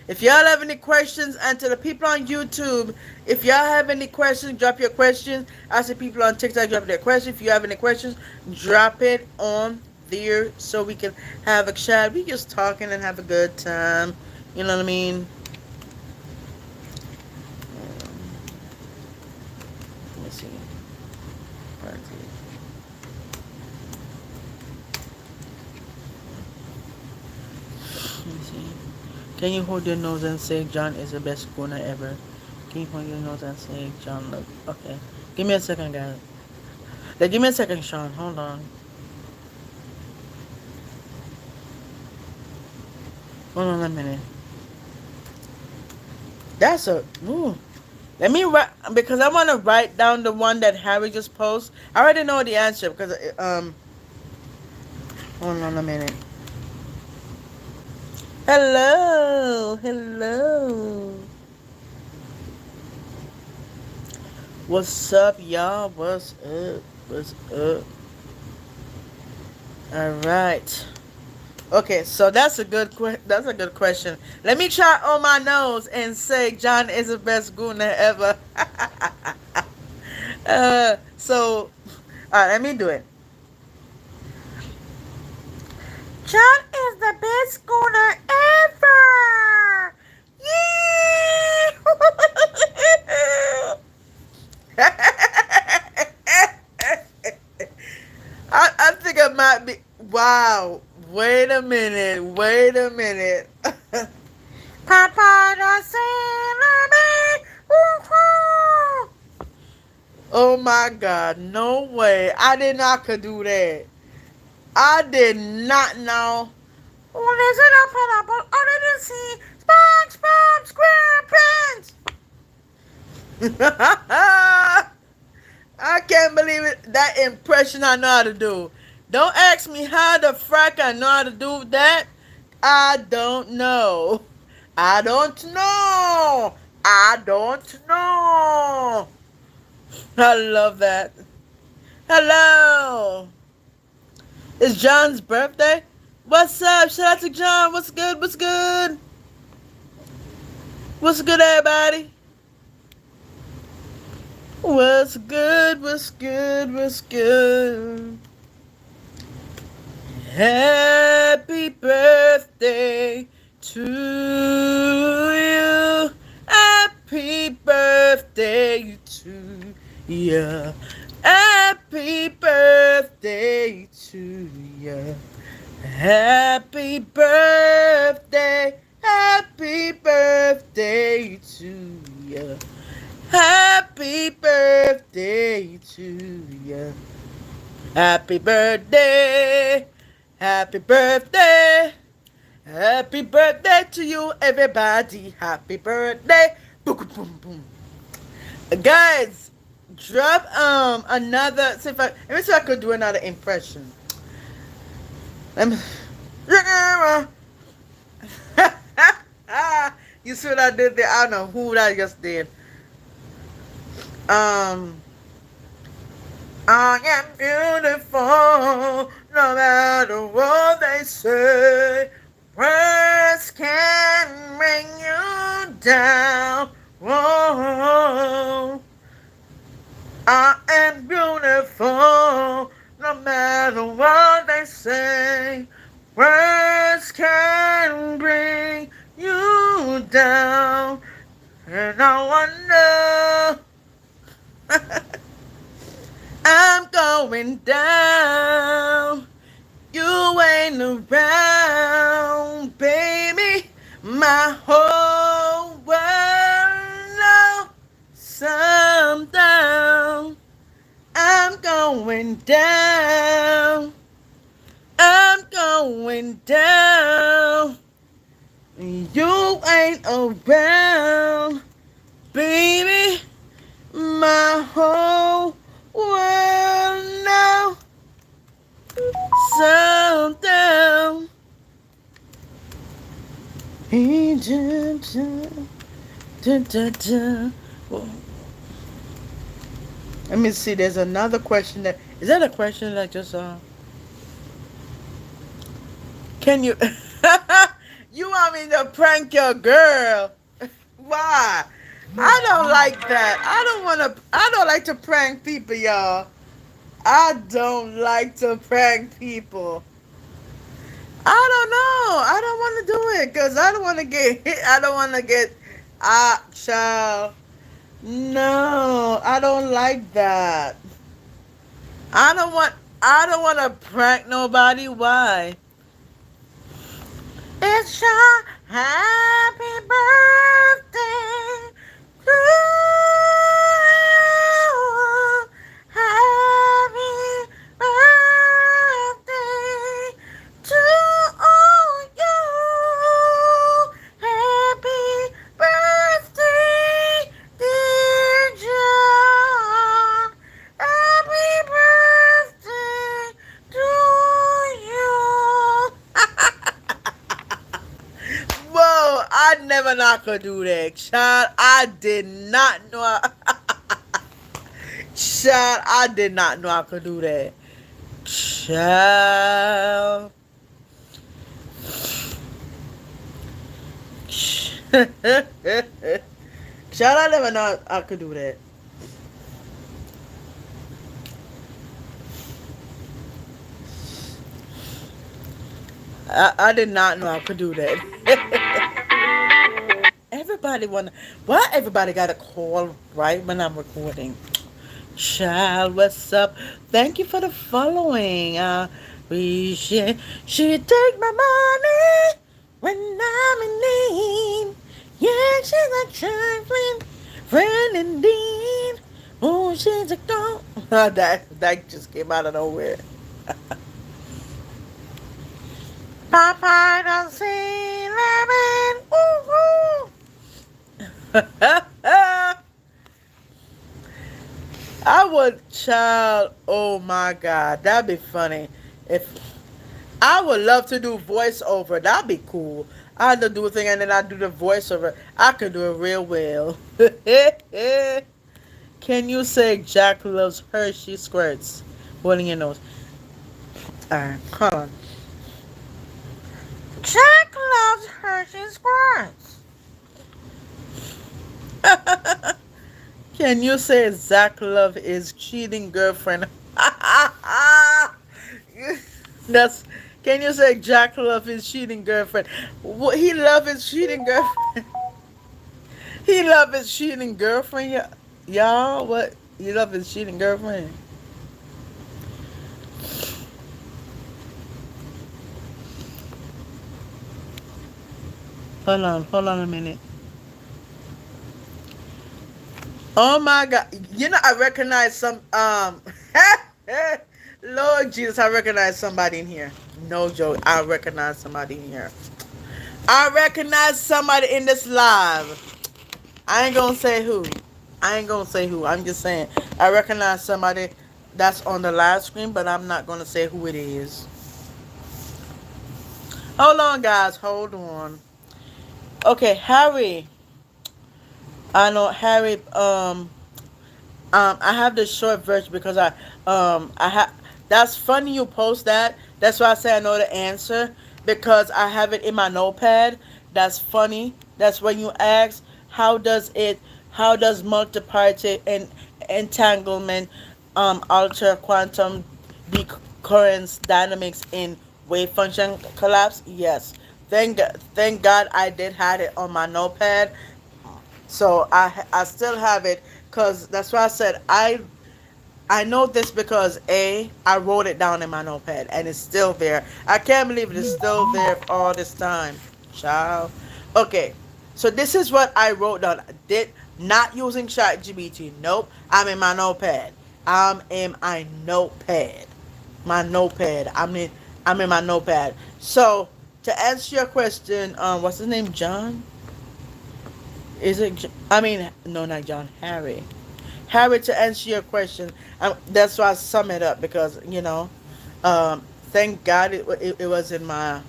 if y'all have any questions, and to the people on YouTube, if y'all have any questions, drop your questions. I see people on TikTok drop their questions. If you have any questions, drop it on there so we can have a chat. We just talking and have a good time. You know what I mean? Let me see. Let me see. Can you hold your nose and say John is the best schooner ever? Can you hold your nose and say John? Look, okay. Give me a second, guys. Like, give me a second, Sean. Hold on. Hold on a minute. That's a. Ooh. Let me write because I want to write down the one that Harry just posted. I already know the answer because Hold on a minute. Hello, hello. What's up, y'all? What's up? What's up? All right. Okay, so that's a good question. Let me try on my nose and say John is the best gooner ever. So, all right, let me do it. John is the best schooner ever. I think I might be. Wow. Wait a minute. Wait a minute. Papa, don't sailor me. Oh my God. No way. I did not could do that. I did not know. What is it up pineapple under the sea? SpongeBob SquarePants. I can't believe it. That impression I know how to do. Don't ask me how the frack I know how to do that. I don't know. I don't know. I don't know. I love that. Hello. It's John's birthday. What's up? Shout out to John. What's good? What's good? What's good, everybody? What's good? What's good? What's good? Happy birthday to you. Happy birthday to you. Happy birthday to you. Happy birthday. Happy birthday to you. Happy birthday to you. Happy birthday. Happy birthday. Happy birthday to you, everybody. Happy birthday. Boom, boom, boom. Guys, drop another. See if I let me see if I could do another impression. Let me. You see what I did there? I don't know who that just did. Um, I am beautiful, no matter what they say. Words can bring you down. Whoa. I am beautiful, no matter what they say. Words can bring you down. And I wonder, I'm going down. You ain't around, baby. My whole world knows some down. I'm going down. I'm going down. You ain't around, baby. My whole world now so down. Let me see. There's another question that is that a question that just can you you want me to prank your girl? Why? I don't like that. I don't like to prank people, y'all. I don't like to prank people. I don't know. I don't want to do it because I don't want to get hit. I don't want to get child. No, I don't like that. I don't want I don't want to prank nobody. Why? It's your happy birthday to you. Happy birthday to you. Happy birthday, dear John. Happy birthday to you. Whoa, I never not could do that. Child, I did not know. Child, I did not know I could do that. Child. Child, I never know I could do that. I did not know I could do that. Everybody wanna. Why everybody got a call right when I'm recording? Child, what's up? Thank you for the following. She take my money when I'm in need. Yeah, she's a trifling friend indeed. Oh, she's a girl. That just came out of nowhere. Popeye don't see lemon. I would, child. Oh my God, that'd be funny. If I would love to do voiceover, that'd be cool. I had to do a thing and then I do the voiceover. I could do it real well. Can you say Jack loves Hershey squirts? Holding your nose. Alright, hold on. Jack loves Hershey squirts. Can you say Zach love his cheating girlfriend? That's. Can you say Jack love his cheating girlfriend? He love his cheating girlfriend. He love his cheating girlfriend. Y'all, what? He love his cheating girlfriend. Hold on a minute. Oh my God! You know I recognize some. Lord Jesus, I recognize somebody in here. No joke, I recognize somebody in here. I recognize somebody in this live. I ain't gonna say who. I ain't gonna say who. I'm just saying I recognize somebody that's on the live screen, but I'm not gonna say who it is. Hold on, guys. Hold on. Okay, Harry. I know Harry. I have the short version because I have. That's funny you post that. That's why I say I know the answer because I have it in my notepad. That's funny. That's when you ask how does multiparty and entanglement alter quantum decurrence dynamics in wave function collapse? Yes. Thank God I did have it on my notepad, so I still have it because that's why I said I know this because I wrote it down in my notepad and it's still there. I can't believe it is still there all this time, child. Okay, so this is what I wrote down. Did not using ChatGPT. Nope, I'm in my notepad. I'm in my notepad. My notepad. I'm in my notepad. So to answer your question, what's his name? John? Is it? I mean, no, not John. Harry. Harry, to answer your question, that's why I sum it up because thank God it was in my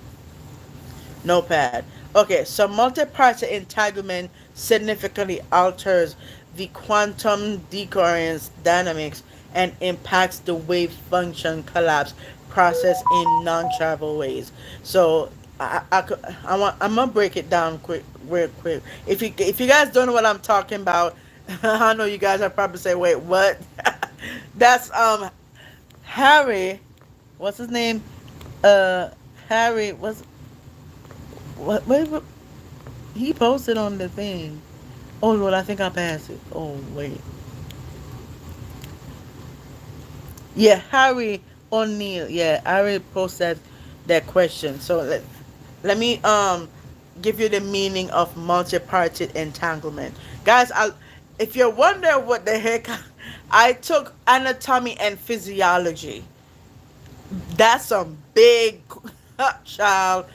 notepad. Okay, so multi-party entanglement significantly alters the quantum decoherence dynamics and impacts the wave function collapse process in non-trivial ways. So I'm gonna break it down quick, real quick. If you guys don't know what I'm talking about, I know you guys are probably say, "Wait, what?" That's Harry. What's his name? Uh, Harry. What? He posted on the thing. Oh Lord, I think I passed it. Oh wait. Yeah, Harry O'Neill. Yeah, Harry posted that question. So let me give you the meaning of multi-party entanglement. Guys, if you're wondering what the heck I took anatomy and physiology. That's a big child.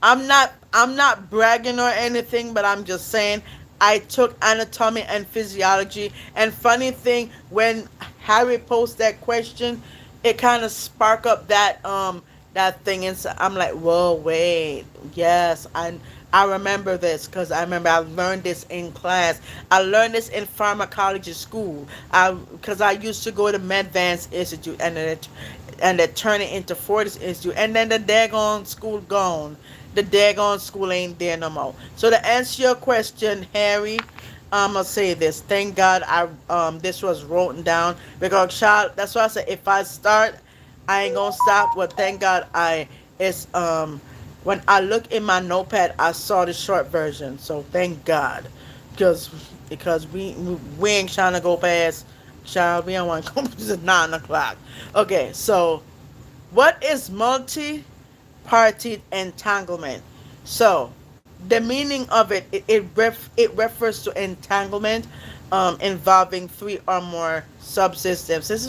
I'm not bragging or anything, but I'm just saying I took anatomy and physiology. And funny thing, when Harry posed that question, it kind of spark up that thing inside. I'm like, whoa, wait, yes, I remember this because I remember I learned this in class. I learned this in pharmacology school. Because I used to go to Medvance Institute and then turn it into Fortis Institute, and then the daggone school gone. The daggone school ain't there no more. So to answer your question, Harry, I'm gonna say this. Thank God I this was written down because child. That's why I said if I start, I ain't gonna stop. But thank God it's when I look in my notepad, I saw the short version. So thank God, because we ain't trying to go past. Child, we don't want to go to 9 o'clock. Okay, so what is multi-party entanglement? So the meaning of it refers to entanglement involving three or more subsystems. This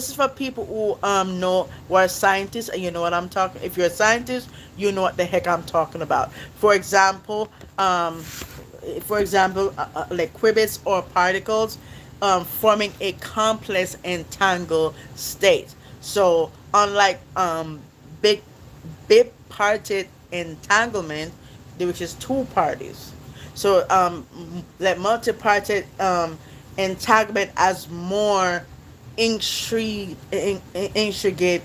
is for people who know who are scientists and you know what I'm talking. If you're a scientist, you know what the heck I'm talking about. For example, like qubits or particles forming a complex entangled state. So unlike big bipartite entanglement, which is two parties. So like multi-party entanglement as more intricate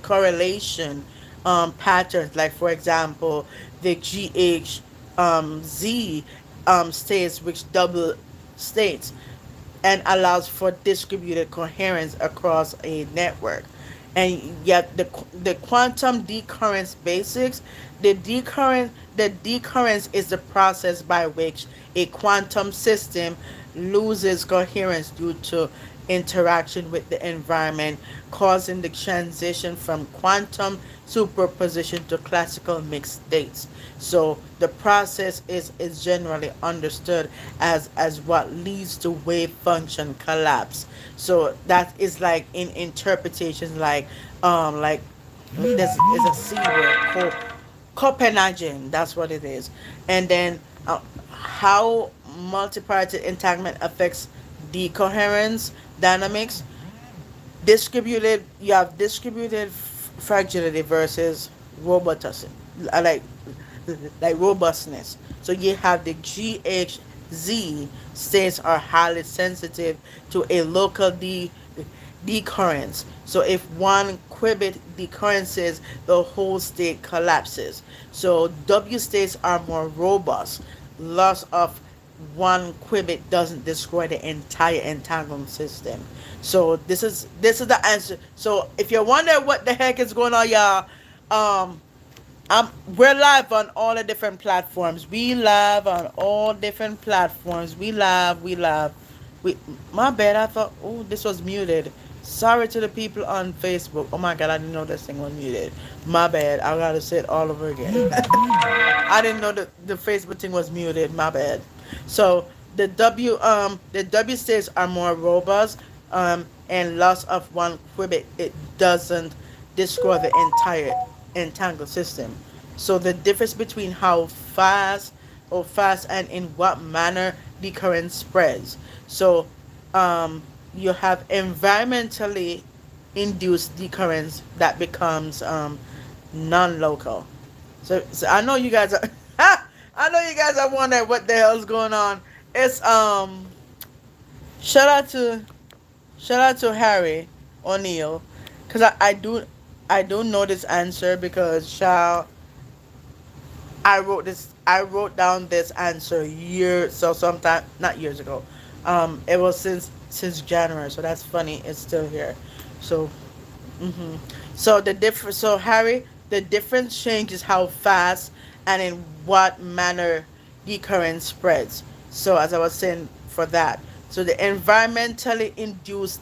correlation patterns. Like for example, the GHZ states which double states and allows for distributed coherence across a network. And yet the quantum decurrence basics, the decurrence is the process by which a quantum system loses coherence due to interaction with the environment, causing the transition from quantum superposition to classical mixed states. So the process is generally understood as what leads to wave function collapse. So that is like in interpretations like this is a C word called Copenhagen. That's what it is. And then how multi-party entanglement affects decoherence dynamics. Distributed, you have distributed fragility versus robustness, like robustness. So you have the GHZ states are highly sensitive to a local decurrence. So if one qubit decurrences, the whole state collapses. So W states are more robust. Loss of one qubit doesn't destroy the entire entanglement system. So this is the answer. So if you're wondering what the heck is going on, y'all, um, we're live on all the different platforms. We live on all different platforms. We, my bad. I thought, oh, this was muted. Sorry to the people on Facebook. Oh my God, I didn't know this thing was muted. My bad. I gotta say it all over again. I didn't know that the Facebook thing was muted. My bad. So the W states are more robust, and loss of one qubit, it doesn't destroy the entire entangled system. So the difference between how fast and in what manner the current spreads. So you have environmentally induced decurrence that becomes non-local. So I know you guys are I know you guys are wondering what the hell's going on. It's shout out to shout out to Harry O'Neill, because I do know this answer because child, I wrote down this answer years, so sometime, not years ago. It was since January, so that's funny. It's still here. So so Harry, the difference changes how fast and in what manner the current spreads. So as I was saying for that, so the environmentally induced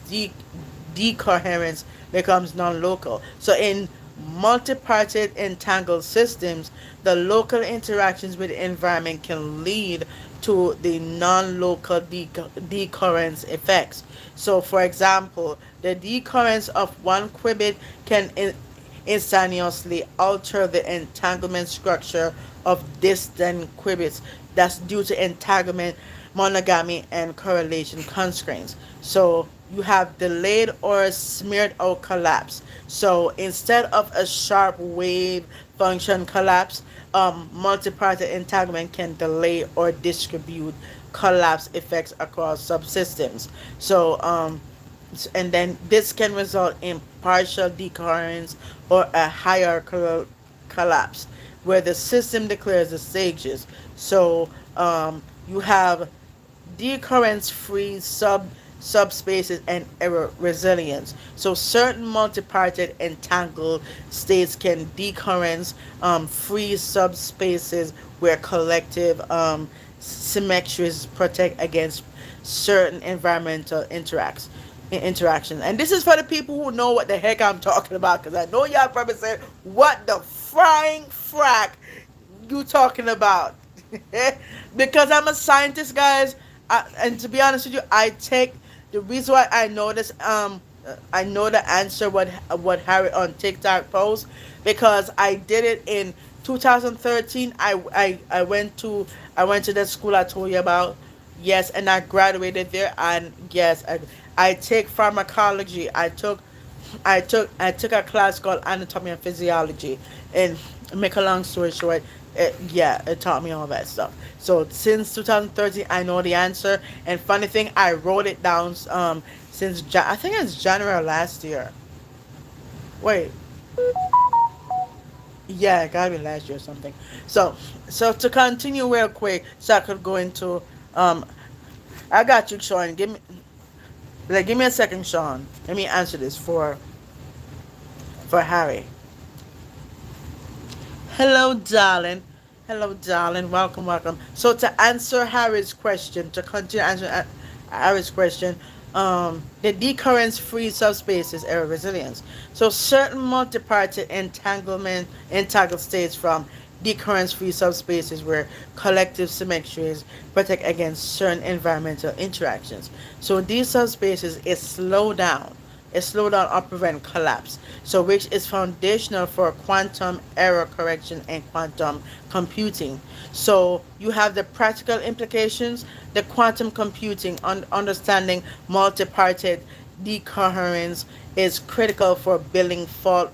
decoherence becomes non-local. So in multi-parted entangled systems, the local interactions with the environment can lead to the non-local decurrence effects. So, for example, the decurrence of one qubit can instantaneously alter the entanglement structure of distant qubits. That's due to entanglement, monogamy, and correlation constraints. So you have delayed or smeared out collapse. So instead of a sharp wave function collapse, multi-party entanglement can delay or distribute collapse effects across subsystems. So and then this can result in partial decoherence or a hierarchical collapse where the system declares the stages. So you have decurrence free subspaces and error resilience. So certain multi-parted entangled states can decurrence free subspaces where collective symmetries protect against certain environmental interactions. And this is for the people who know what the heck I'm talking about, because I know y'all probably said, what the frying frack you talking about? Because I'm a scientist, guys. And to be honest with you, I take the reason why I know this. I know the answer what Harry on TikTok post, because I did it in 2013. I went to the school I told you about. Yes, and I graduated there. And yes, I take pharmacology. I took a class called anatomy and physiology. And make a long story short, it taught me all that stuff. So since 2013, I know the answer. And funny thing, I wrote it down since I think it's January last year. Wait, yeah, it gotta be last year or something. So to continue real quick, so I could go into I got you, Sean. Give me a second, Sean. Let me answer this for Harry. Hello, darling. Hello, darling. Welcome, welcome. So to answer Harry's question, to continue answering Harry's question, the decurrence-free subspaces error resilience. So certain multi-party entangled states from decurrence-free subspaces where collective symmetries protect against certain environmental interactions. So these subspaces is slow down. slow down or prevent collapse. So which is foundational for quantum error correction and quantum computing. So you have the practical implications, the quantum computing, understanding multi-parted decoherence is critical for building fault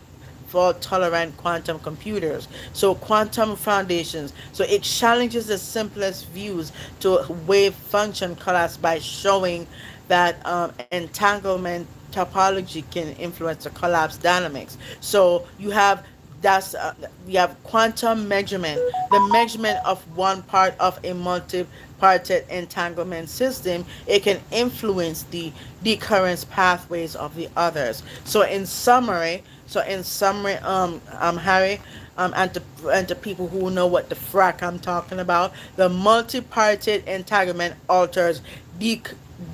tolerant quantum computers. So quantum foundations. So it challenges the simplest views to wave function collapse by showing that entanglement topology can influence the collapse dynamics. So that's you have quantum measurement, the measurement of one part of a multi-parted entanglement system. It can influence the decurrence pathways of the others. Harry, and to people who know what the frack I'm talking about, the multi-parted entanglement alters de-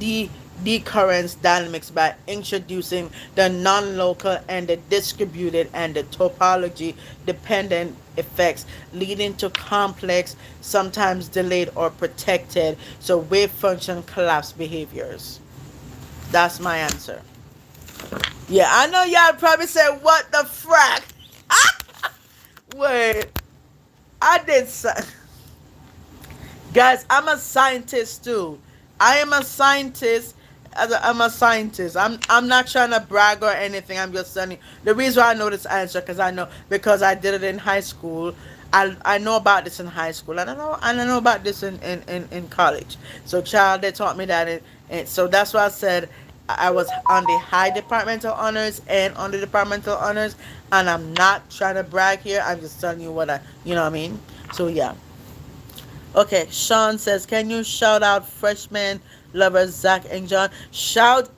de- decurrence dynamics by introducing the non-local and the distributed and the topology dependent effects, leading to complex, sometimes delayed or protected, so wave function collapse behaviors. That's my answer. Yeah, I know y'all probably said, what the frack? Wait, I did so. Guys, I'm a scientist too. I am a scientist. I'm a scientist. I'm not trying to brag or anything. I'm just telling you. The reason why I know this answer because I did it in high school. I know about this in high school, and I know about this in college. So child, they taught me that, and so that's why I said I was on the high departmental honors and on the departmental honors, and I'm not trying to brag here. I'm just telling you what you know what I mean. So yeah. Okay, Sean says, can you shout out freshman lovers Zach and John? Shout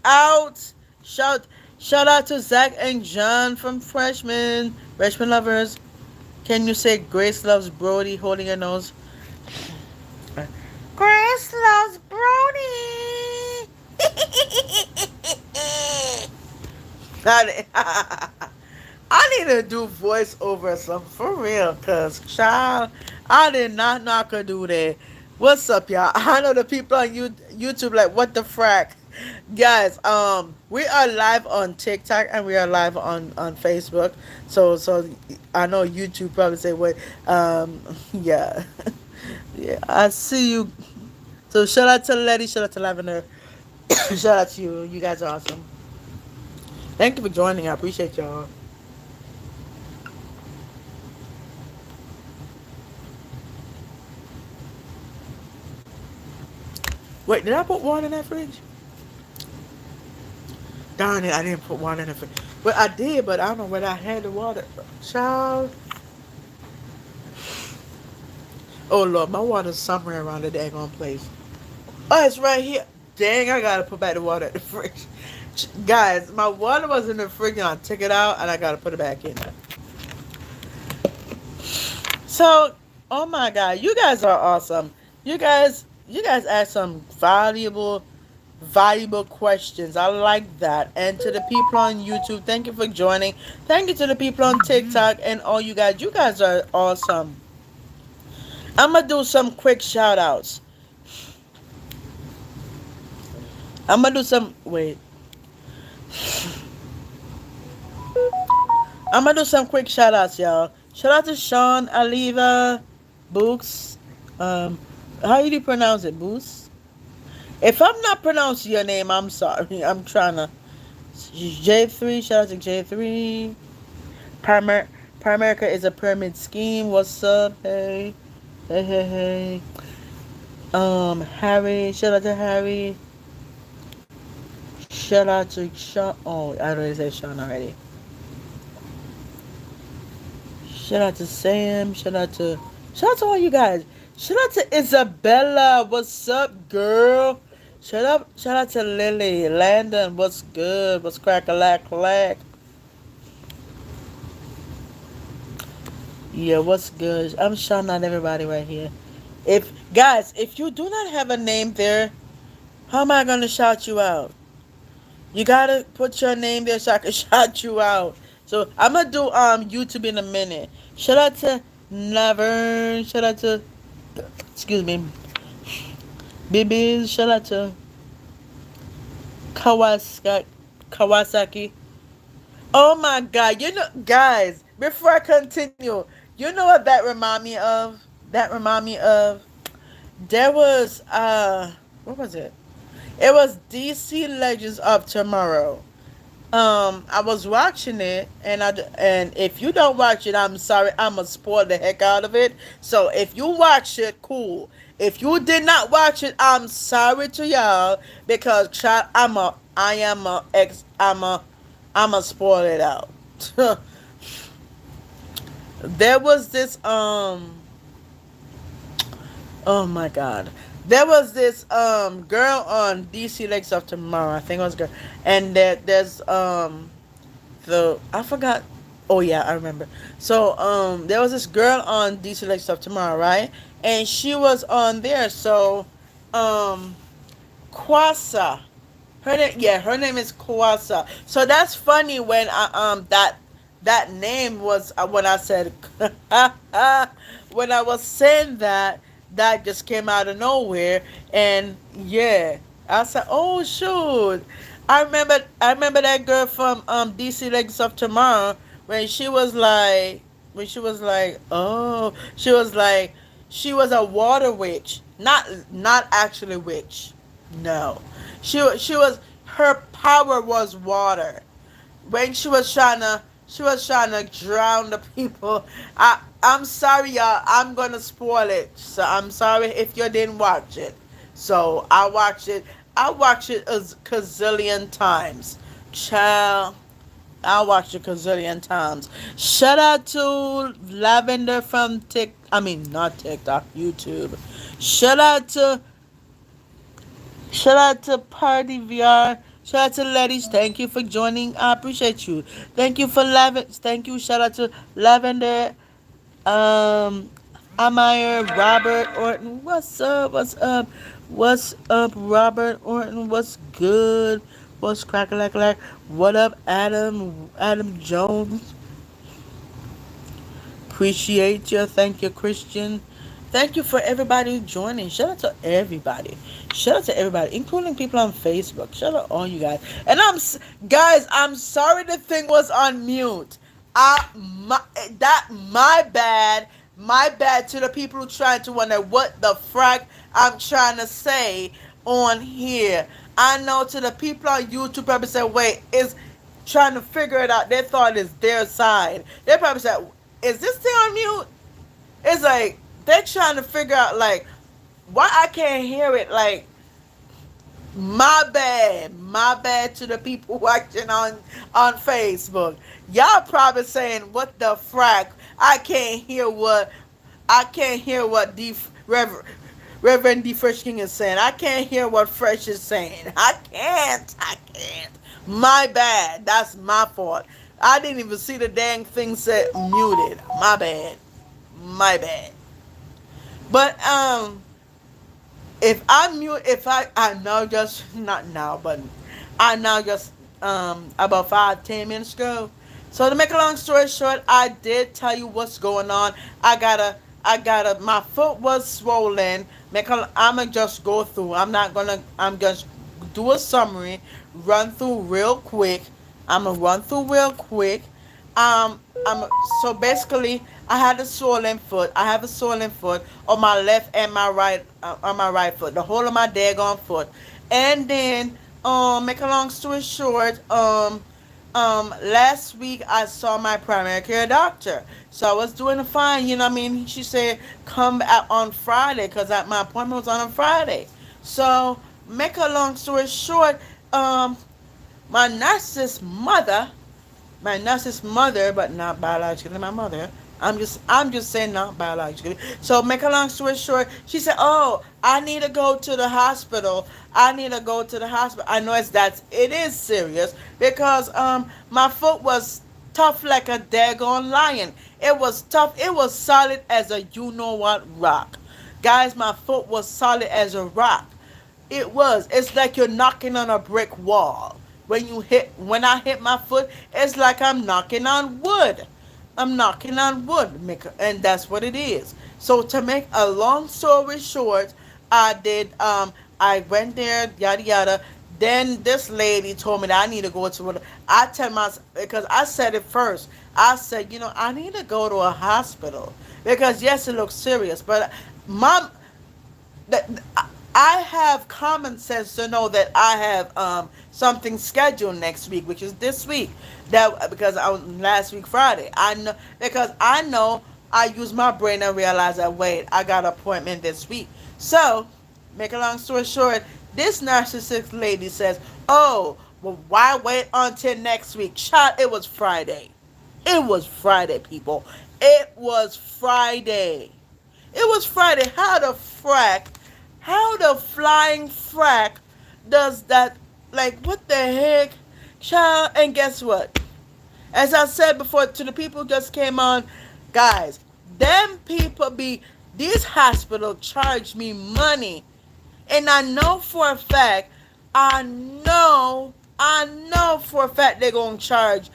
shout out to Zach and John from freshman lovers. Can you say Grace loves Brody holding her nose? Grace loves Brody. I need to do voiceover some for real, cause child, I did not know I could do that. What's up, y'all? I know the people on YouTube like, what the frack, guys. We are live on TikTok and we are live on Facebook. So I know YouTube probably say, wait, yeah, yeah. I see you. So shout out to Letty, shout out to Lavender, shout out to you. You guys are awesome. Thank you for joining. I appreciate y'all. Wait, did I put water in that fridge? Darn it, I didn't put water in the fridge. Well, I did, but I don't know whether I had the water. Child. Oh, Lord, my water's somewhere around the daggone place. Oh, it's right here. Dang, I gotta put back the water in the fridge. Guys, my water was in the fridge and I took it out and I gotta put it back in. So, oh my God, you guys are awesome. You guys asked some valuable questions. I like that. And to the people on YouTube, thank you for joining. Thank you to the people on TikTok and all you guys. You guys are awesome. I'm gonna do some quick shout outs. I'm gonna do some wait. I'm gonna do some quick shout outs, y'all. Shout out to Sean, Aliva, Books. Um, how do you pronounce it, Books? If I'm not pronouncing your name, I'm sorry. I'm trying to. J3, shout out to J3. Primerica is a pyramid scheme. What's up? Hey. Hey. Harry. Shout out to Harry. Shout out to Sean. Oh, I already said Sean already. Shout out to Sam. Shout out to all you guys. Shout out to Isabella. What's up, girl? Shout out to Lily. Landon, what's good? What's crack-a-lack-lack? Yeah, what's good? I'm shouting out everybody right here. If you do not have a name there, how am I gonna shout you out? You gotta put your name there so I can shout you out. So I'm gonna do YouTube in a minute. Shout out to Laverne. Shout out to excuse me, Bibbies. Shout out to Kawasaki. Kawasaki. Oh my God! You know, guys. Before I continue, you know what that remind me of? That remind me of. There was what was it? It was DC Legends of Tomorrow. I was watching it, and if you don't watch it, I'm sorry, I'ma spoil the heck out of it. So if you watch it, cool. If you did not watch it, I'm sorry to y'all because child, I am a ex, I'm a spoil it out. There was this oh my God. There was this girl on DC Lakes of Tomorrow. I think it was a girl, and there's the I forgot. Oh yeah, I remember. So there was this girl on DC Lakes of Tomorrow, right? And she was on there. So um Kwasa. Her name is Kwasa. So that's funny when that name was when I said when I was saying that that just came out of nowhere, and yeah, I said, oh shoot, I remember that girl from DC Legs of Tomorrow when she was like oh, she was a water witch, not actually witch, no, she was, her power was water. When she was trying to drown the people. I'm sorry y'all, I'm gonna spoil it. So I'm sorry if you didn't watch it. So I watched it a gazillion times. Child, I watched it a gazillion times. Shout out to Lavender from I mean not TikTok, YouTube. Shout out to Shout out to Party VR. Shout out to ladies. Thank you for joining. I appreciate you. Thank you for Lavender. Thank you. Shout out to Lavender. Um, Amire, Robert Orton. What's up? What's up? What's up, Robert Orton? What's good? What's crack like like? What up, Adam? Adam Jones. Appreciate you. Thank you, Christian. Thank you for everybody joining. Shout out to everybody. Shout out to everybody, including people on Facebook. Shout out all you guys. And guys, I'm sorry the thing was on mute. My bad. My bad to the people who trying to wonder what the frack I'm trying to say on here. I know to the people on YouTube probably say, wait, is trying to figure it out. They thought it's their side. They probably said, is this thing on mute? It's like they're trying to figure out like why I can't hear it. Like my bad to the people watching on Facebook. Y'all probably saying what the frack? I can't hear what Reverend D Fresh King is saying. I can't hear what Fresh is saying. I can't. My bad. That's my fault. I didn't even see the dang thing said muted. My bad. My bad. But if I mute, if I know just not now, but I know just about 5-10 minutes ago. So to make a long story short, I did tell you what's going on. My foot was swollen. I'ma just go through. I'm just do a summary, run through real quick. I'm gonna run through real quick. I'm so basically, I had a swollen foot. I have a swollen foot on my left and my right, on my right foot, the whole of my daggone foot. And then, make a long story short, last week I saw my primary care doctor. So I was doing fine, you know what I mean? She said come out on Friday because my appointment was on a Friday. So make a long story short, my narcissist mother, but not biologically my mother. I'm just saying not biologically. So make a long story short, she said, "Oh, I need to go to the hospital. I need to go to the hospital." I know it is serious because my foot was tough like a daggone lion. It was tough. It was solid as a you know what rock. Guys, my foot was solid as a rock. It was. It's like you're knocking on a brick wall. When I hit my foot, it's like I'm knocking on wood. I'm knocking on wood, and that's what it is. So to make a long story short, I went there, yada yada. Then this lady told me that I need to go to a, I tell myself, because I said it first. I said, I need to go to a hospital because yes, it looks serious, but my that I have common sense to know that I have something scheduled next week, which is this week. That because I was last week Friday. I know because I know I use my brain and realize that wait, I got an appointment this week. So, make a long story short, this narcissistic lady says, "Oh, well, why wait until next week?" Child, it was Friday. It was Friday, people. It was Friday. It was Friday. How the flying frack does that? Like, what the heck? Child, and guess what? As I said before to the people who just came on, guys, them people these hospitals charge me money. And I know for a fact, I know for a fact they're going to charge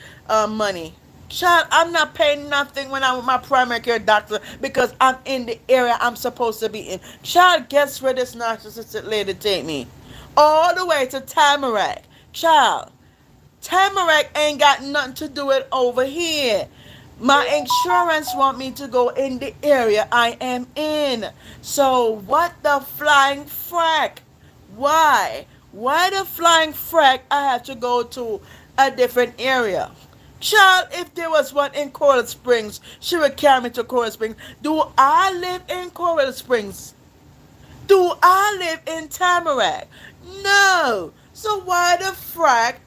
money. Child, I'm not paying nothing when I'm with my primary care doctor because I'm in the area I'm supposed to be in. Child, guess where this narcissistic lady take me? All the way to Tamarack. Child, Tamarack ain't got nothing to do with over here. My insurance want me to go in the area I am in. So what the flying frack? Why? Why the flying frack I have to go to a different area? Child, if there was one in Coral Springs, she would carry me to Coral Springs. Do I live in Coral Springs? Do I live in Tamarack? No. So why the frack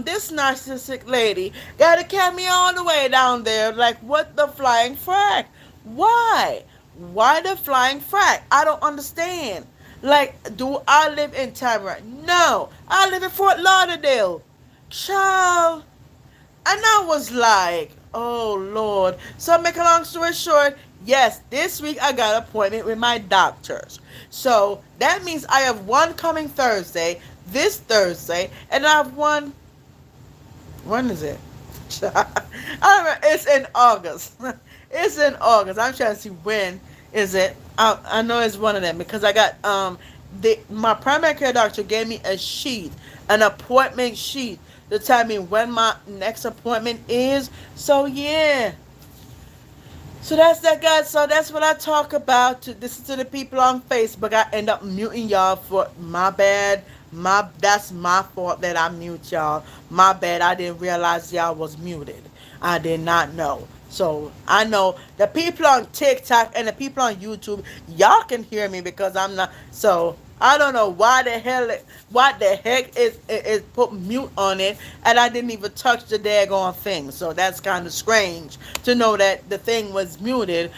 this narcissistic lady gotta carry me all the way down there? Like what the flying frack? Why? Why the flying frack? I don't understand. Like, do I live in Tamarack? No. I live in Fort Lauderdale. Child. And I was like, oh Lord. So make a long story short, yes, this week I got an appointment with my doctors. So that means I have one coming Thursday, this Thursday, and I have one. When is it? I don't know, it's in August. It's in August. I'm trying to see when is it. I know it's one of them because I got my primary care doctor gave me a sheet, an appointment sheet to tell me when my next appointment is. So yeah. So that's that, guys. So that's what I talk about. This is to the people on Facebook. I end up muting y'all for my bad. That's my fault that I mute y'all. My bad. I didn't realize y'all was muted. I did not know. So I know the people on TikTok and the people on YouTube, y'all can hear me because I'm not. So I don't know what the heck is put mute on it, and I didn't even touch the daggone thing. So that's kind of strange to know that the thing was muted,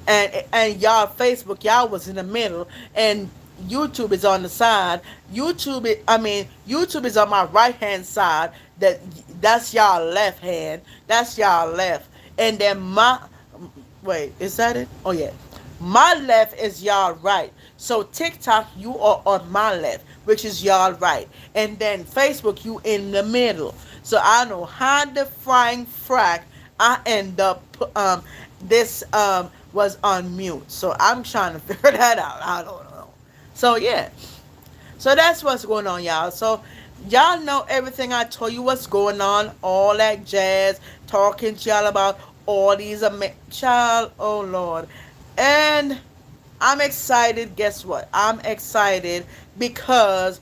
and y'all Facebook, y'all was in the middle, and YouTube is on the side. YouTube is on my right hand side. That's y'all left hand. That's y'all left. And then wait, is that it? Oh yeah. My left is y'all right. So TikTok, you are on my left, which is y'all right. And then Facebook, you in the middle. So I don't know how the frying frack I end up this was on mute. So I'm trying to figure that out. I don't know. So yeah. So that's what's going on, y'all. So y'all know everything I told you what's going on, all that jazz, talking to y'all about all these child, oh Lord. And I'm excited. Guess what? I'm excited because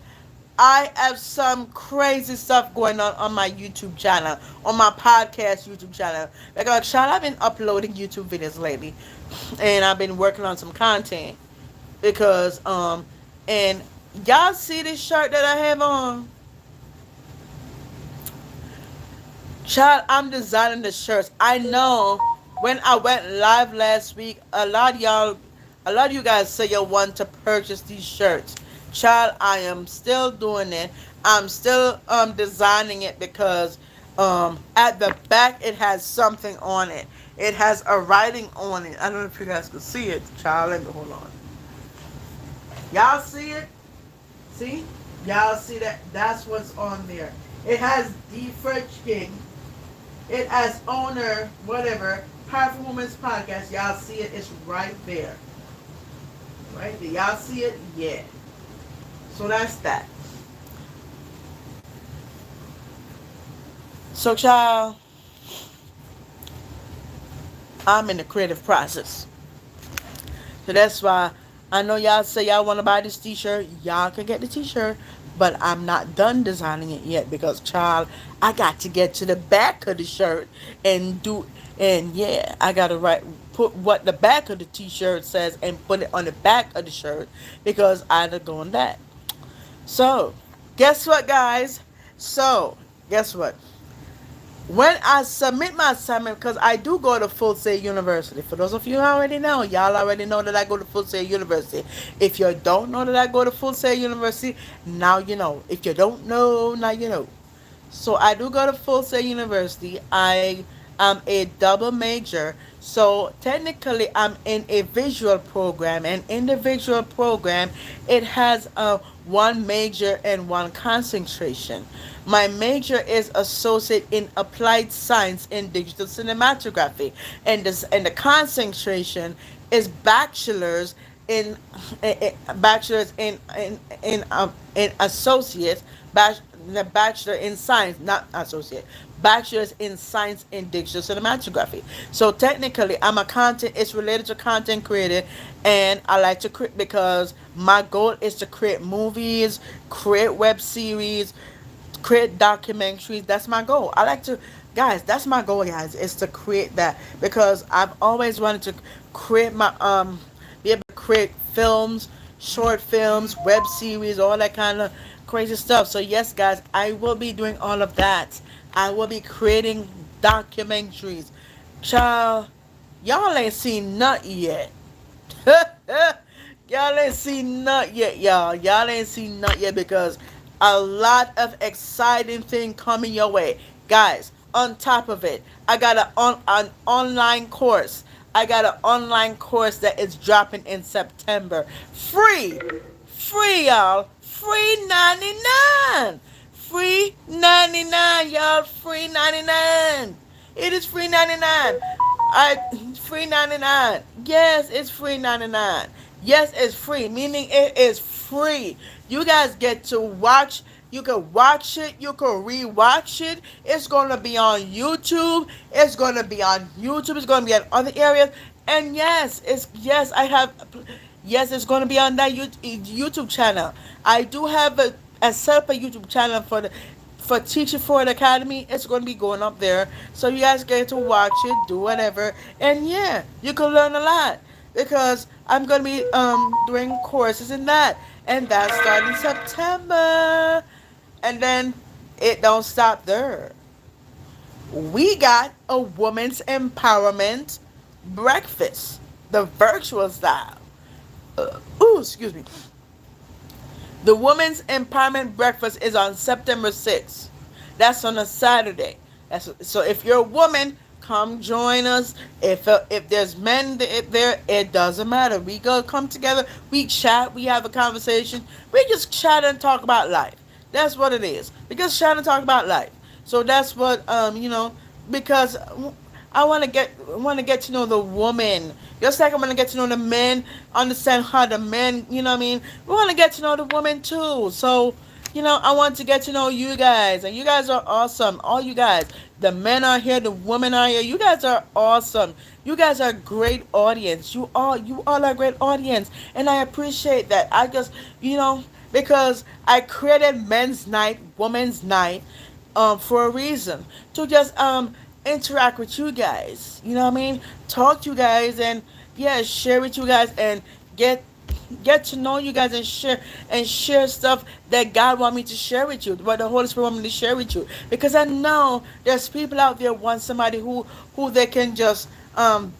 I have some crazy stuff going on my YouTube channel, on my podcast YouTube channel. Like, child, I've been uploading YouTube videos lately, and I've been working on some content because and y'all see this shirt that I have on? Child, I'm designing the shirts. I know when I went live last week, a lot of you guys say you want to purchase these shirts. Child, I am still doing it. I'm still designing it because at the back it has something on it. It has a writing on it. I don't know if you guys can see it. Child, let me hold on. Y'all see it? See? Y'all see that? That's what's on there. It has therealdreshKing. It has owner, whatever, Powerful Women's Podcast. Y'all see it? It's right there. Right there. Y'all see it? Yeah. So that's that. So, child, I'm in the creative process. So that's why I know y'all say y'all want to buy this t-shirt. Y'all can get the t-shirt, but I'm not done designing it yet because, child, I got to get to the back of the shirt and do. And yeah, I gotta put what the back of the t-shirt says and put it on the back of the shirt because I done going that. So, guess what, guys? So, guess what? When I submit my assignment, because I do go to Full Sail University. For those of you who already know, y'all already know that I go to Full Sail University. If you don't know that I go to Full Sail University, now you know. If you don't know, now you know. So I do go to Full Sail University. I am a double major. So technically, I'm in a visual program, and in the visual program, it has a one major and one concentration. My major is associate in applied science in digital cinematography, and the concentration is in, bachelor's in associate the bachelor in science, not associate, bachelor's in science in digital cinematography. So technically, I'm a content. It's related to content creator, and I like to create because my goal is to create movies, create web series, create documentaries. That's my goal. I like to, guys. That's my goal, guys. Is to create that because I've always wanted to create my be able to create films, short films, web series, all that kind of crazy stuff. So yes, guys, I will be doing all of that. I will be creating documentaries. Child, y'all ain't seen nothing yet. Y'all ain't seen nothing yet, y'all. Y'all ain't seen nothing yet because a lot of exciting thing coming your way. Guys, on top of it, I got an online course. I got an online course that is dropping in September. Free. Free, y'all. Free 99. Free 99, y'all. Free 99. It is free 99. I free 99. Yes, it's free 99. Yes, it's free, meaning it is free. You guys get to watch. You can watch it. You can rewatch it. It's gonna be on YouTube. It's gonna be on YouTube. It's gonna be on other areas. And yes, I have. Yes, it's gonna be on that YouTube channel. I do have a set up a YouTube channel for Teaching for the Academy. It's going to be going up there, so you guys get to watch it, do whatever, and yeah, you can learn a lot because I'm going to be doing courses in that, and that's starting September, and then it don't stop there. We got a women's empowerment breakfast, the virtual style. Ooh, excuse me. The Women's Empowerment Breakfast is on September 6th. That's on a Saturday. So if you're a woman, come join us. If there's men there, it doesn't matter. We go come together. We chat. We have a conversation. We just chat and talk about life. That's what it is. We just chat and talk about life. So that's what because I want to get to know the woman. Just like I want to get to know the men, understand how the men, we want to get to know the woman too. So, I want to get to know you guys. And you guys are awesome. All you guys. The men are here, the women are here. You guys are awesome. You guys are a great audience. You all are a great audience. And I appreciate that. I just, because I created men's night, women's night, for a reason. To just interact with you guys. You know what I mean? Talk to you guys and yeah, share with you guys and get to know you guys and share stuff that God want me to share with you, what the Holy Spirit want me to share with you. Because I know there's people out there want somebody who they can just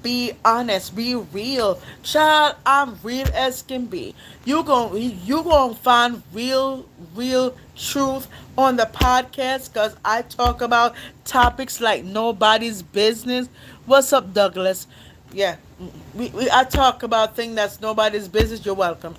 be honest, be real. Child, I'm real as can be. You gonna find real truth on the podcast because I talk about topics like nobody's business. What's up, Douglas? Yeah, I talk about things that's nobody's business. You're welcome.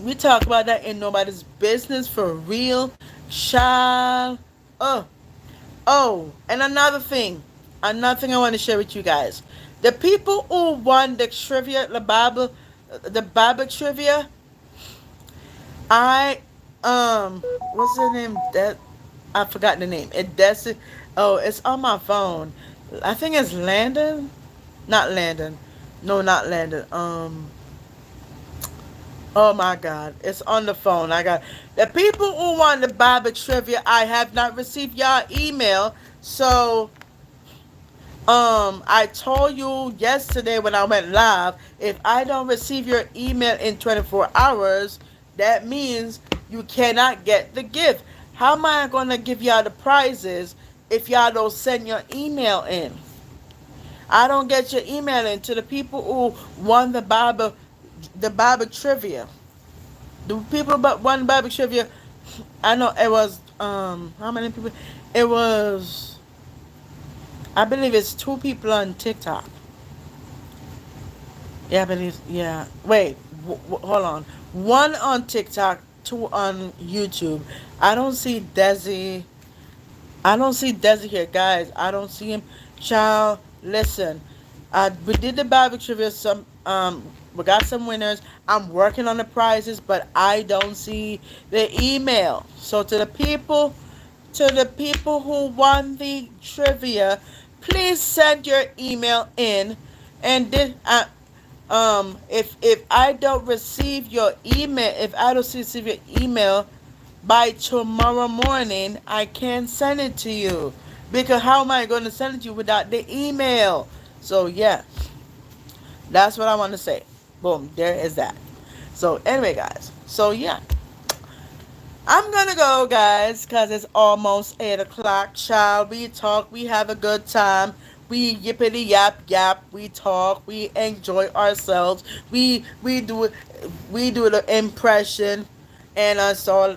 We talk about that in nobody's business for real, child. Oh, and another thing I want to share with you guys. The people who won the trivia, the Bible trivia, I what's her name? That I forgot the name. It Desi. Oh, it's on my phone. I think it's Landon. Not Landon. No, not Landon. Oh my God, it's on the phone. I got the people who want the Bible trivia. I have not received y'all email, so I told you yesterday when I went live. If I don't receive your email in 24 hours, that means you cannot get the gift. How am I gonna give y'all the prizes if y'all don't send your email in? I don't get your email in to the people who won the Bible trivia. The people but one Bible trivia. I know it was how many people? It was, I believe it's two people on TikTok. Yeah, I believe, yeah. Wait, hold on. One on TikTok, two on YouTube. I don't see Desi. I don't see Desi here, guys. I don't see him. Child, listen. We did the Bible trivia. We got some winners. I'm working on the prizes, but I don't see the email. So to the people who won the trivia, please send your email in. And if I don't receive your email, if I don't receive your email by tomorrow morning, I can't send it to you. Because how am I going to send it to you without the email? So, yeah, that's what I want to say. Boom, there is that. So, anyway, guys. So, yeah. I'm gonna go, guys, because it's almost 8 o'clock. Child, we talk, we have a good time. We yippity yap yap. We talk, we enjoy ourselves. We do the impression, and so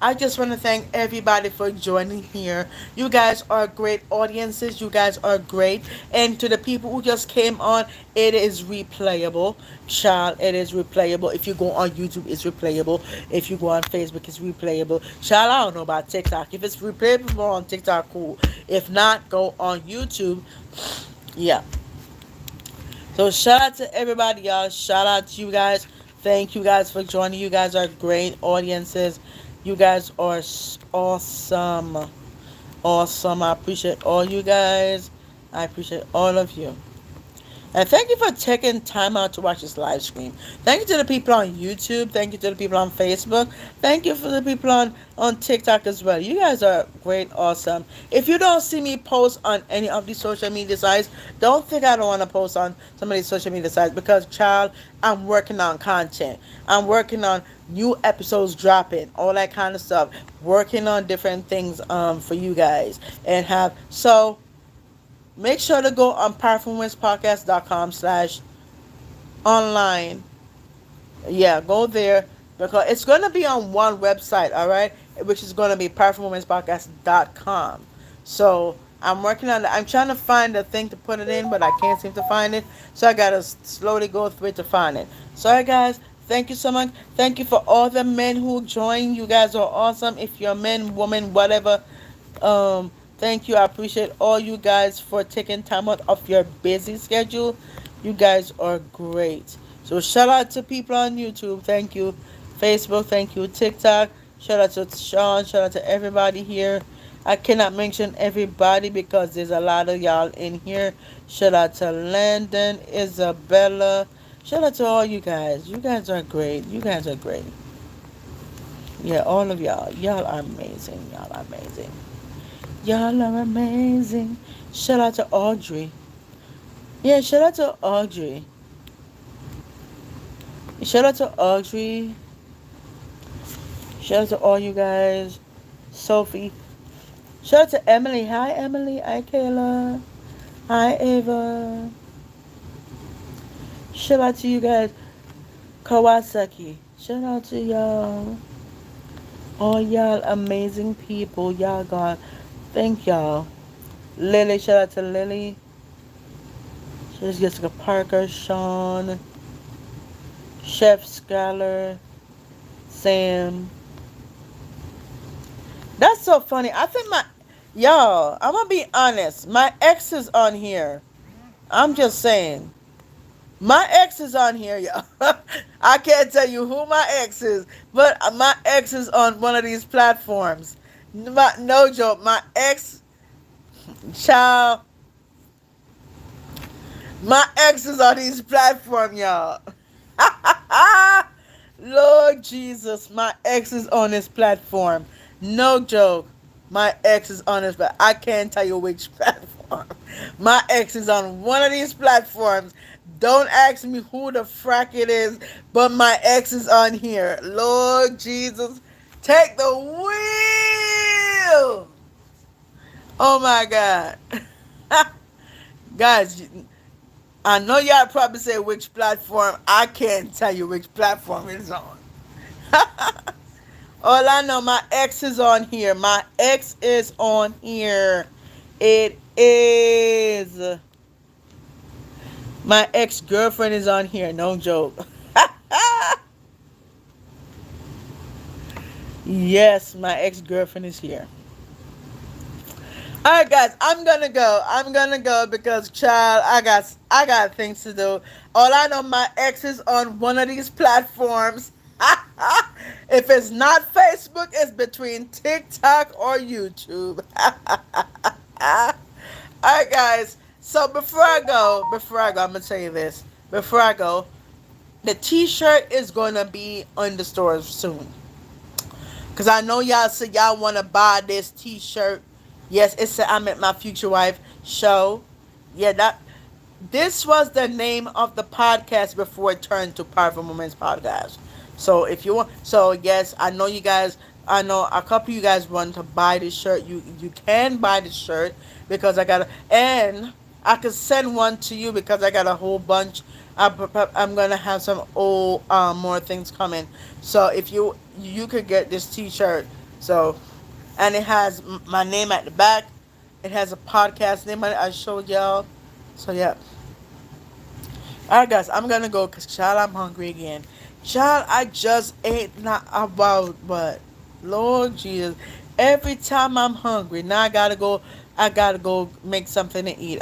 I just want to thank everybody for joining here. You guys are great audiences. You guys are great, and to the people who just came on, it is replayable. Child, it is replayable. If you go on YouTube, it's replayable. If you go on Facebook, it's replayable. Child, I don't know about TikTok. If it's replayable on TikTok, cool. If not, go on YouTube. Yeah. So shout out to everybody, y'all. Shout out to you guys. Thank you guys for joining. You guys are great audiences. You guys are awesome. Awesome. I appreciate all you guys. I appreciate all of you. And thank you for taking time out to watch this live stream. Thank you to the people on YouTube. Thank you to the people on Facebook. Thank you for the people on TikTok as well. You guys are great, awesome. If you don't see me post on any of these social media sites, don't think I don't want to post on some of these social media sites because, child, I'm working on content. I'm working on new episodes dropping, all that kind of stuff. Working on different things for you guys. And have, so make sure to go on powerfulwomenspodcast.com/online. Yeah, go there because it's going to be on one website, all right, which is going to be powerfulwomenspodcast.com. So I'm working on that. I'm trying to find the thing to put it in, but I can't seem to find it. So I got to slowly go through it to find it. Sorry, guys. Thank you so much. Thank you for all the men who joined. You guys are awesome. If you're a man, woman, whatever, thank you. I appreciate all you guys for taking time out of your busy schedule. You guys are great. So shout out to people on YouTube. Thank you. Facebook. Thank you. TikTok. Shout out to Sean. Shout out to everybody here. I cannot mention everybody because there's a lot of y'all in here. Shout out to Landon, Isabella. Shout out to all you guys. You guys are great. You guys are great. Yeah, all of y'all. Y'all are amazing. Y'all are amazing. Y'all are amazing. Shout out to Audrey. Yeah, shout out to Audrey. Shout out to Audrey. Shout out to all you guys. Sophie. Shout out to Emily. Hi, Emily. Hi, Kayla. Hi, Ava. Shout out to you guys. Kawasaki. Shout out to y'all. All y'all amazing people. Y'all God. Thank y'all. Lily. Shout out to Lily. Shout out to Jessica Parker. Sean. Chef Scholar. Sam. That's so funny. I think y'all, I'm gonna be honest. My ex is on here. I'm just saying. My ex is on here, y'all. I can't tell you who my ex is, but my ex is on one of these platforms. No joke. My ex Child, my ex is on these platform, y'all. Lord Jesus, my ex is on this platform. No joke. My ex is on this, but I can't tell you which platform. My ex is on one of these platforms. Don't ask me who the frack it is, but my ex is on here. Lord Jesus, take the wheel. Oh my God. Guys, I know y'all probably say which platform. I can't tell you which platform it's on. All I know, my ex is on here. My ex is on here. It is. My ex girlfriend is on here. No joke. Yes, my ex girlfriend is here. All right, guys, I'm gonna go. I'm gonna go because, child, I got things to do. All I know, my ex is on one of these platforms. If it's not Facebook, it's between TikTok or YouTube. All right, guys. So before I go, I'm gonna tell you this. Before I go, the T-shirt is gonna be on the stores soon. Cause I know y'all say y'all wanna buy this T-shirt. Yes, it's a I Met My Future Wife show. Yeah, that this was the name of the podcast before it turned to Powerful Moments Podcast. So if you want, so yes, I know you guys. I know a couple of you guys want to buy this shirt. You can buy this shirt because I got and I could send one to you because I got a whole bunch. I'm gonna have some old more things coming. So if you could get this T-shirt. So and it has my name at the back. It has a podcast name on it. I showed y'all. So yeah. Alright, guys, I'm gonna go because, child, I'm hungry again. Child, I just ate not about, but Lord Jesus, every time I'm hungry, now I gotta go make something to eat.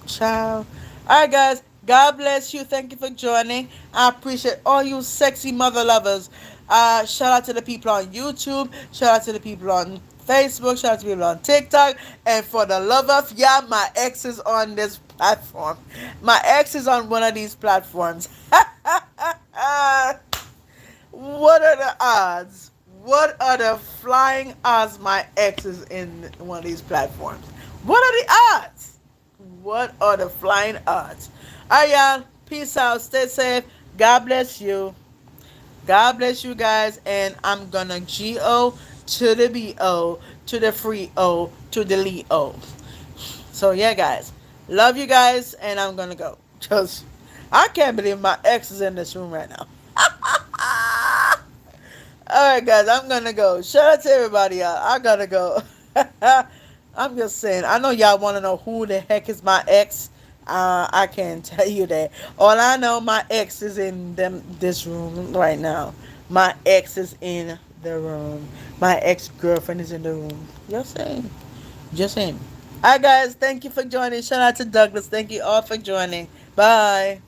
Child. Alright, guys, God bless you. Thank you for joining. I appreciate all you sexy mother lovers. Shout out to the people on YouTube. Shout out to the people on Facebook. Shout out to people on TikTok. And for the love of y'all, my ex is on this platform. My ex is on one of these platforms. What are the odds? What are the flying odds my ex is in one of these platforms? What are the odds? What are the flying odds? Alright, y'all. Peace out. Stay safe. God bless you. God bless you guys. And I'm gonna GO to the BO to the free O to the Leo. So yeah, guys. Love you guys. And I'm gonna go. Just I can't believe my ex is in this room right now. Alright, guys, I'm gonna go. Shout out to everybody, y'all. I gotta go. I'm just saying, I know y'all want to know who the heck is my ex. I can't tell you that. All I know, my ex is in this room right now. My ex is in the room. My ex-girlfriend is in the room. Just saying. Just saying. Alright, guys, thank you for joining. Shout out to Douglas. Thank you all for joining. Bye.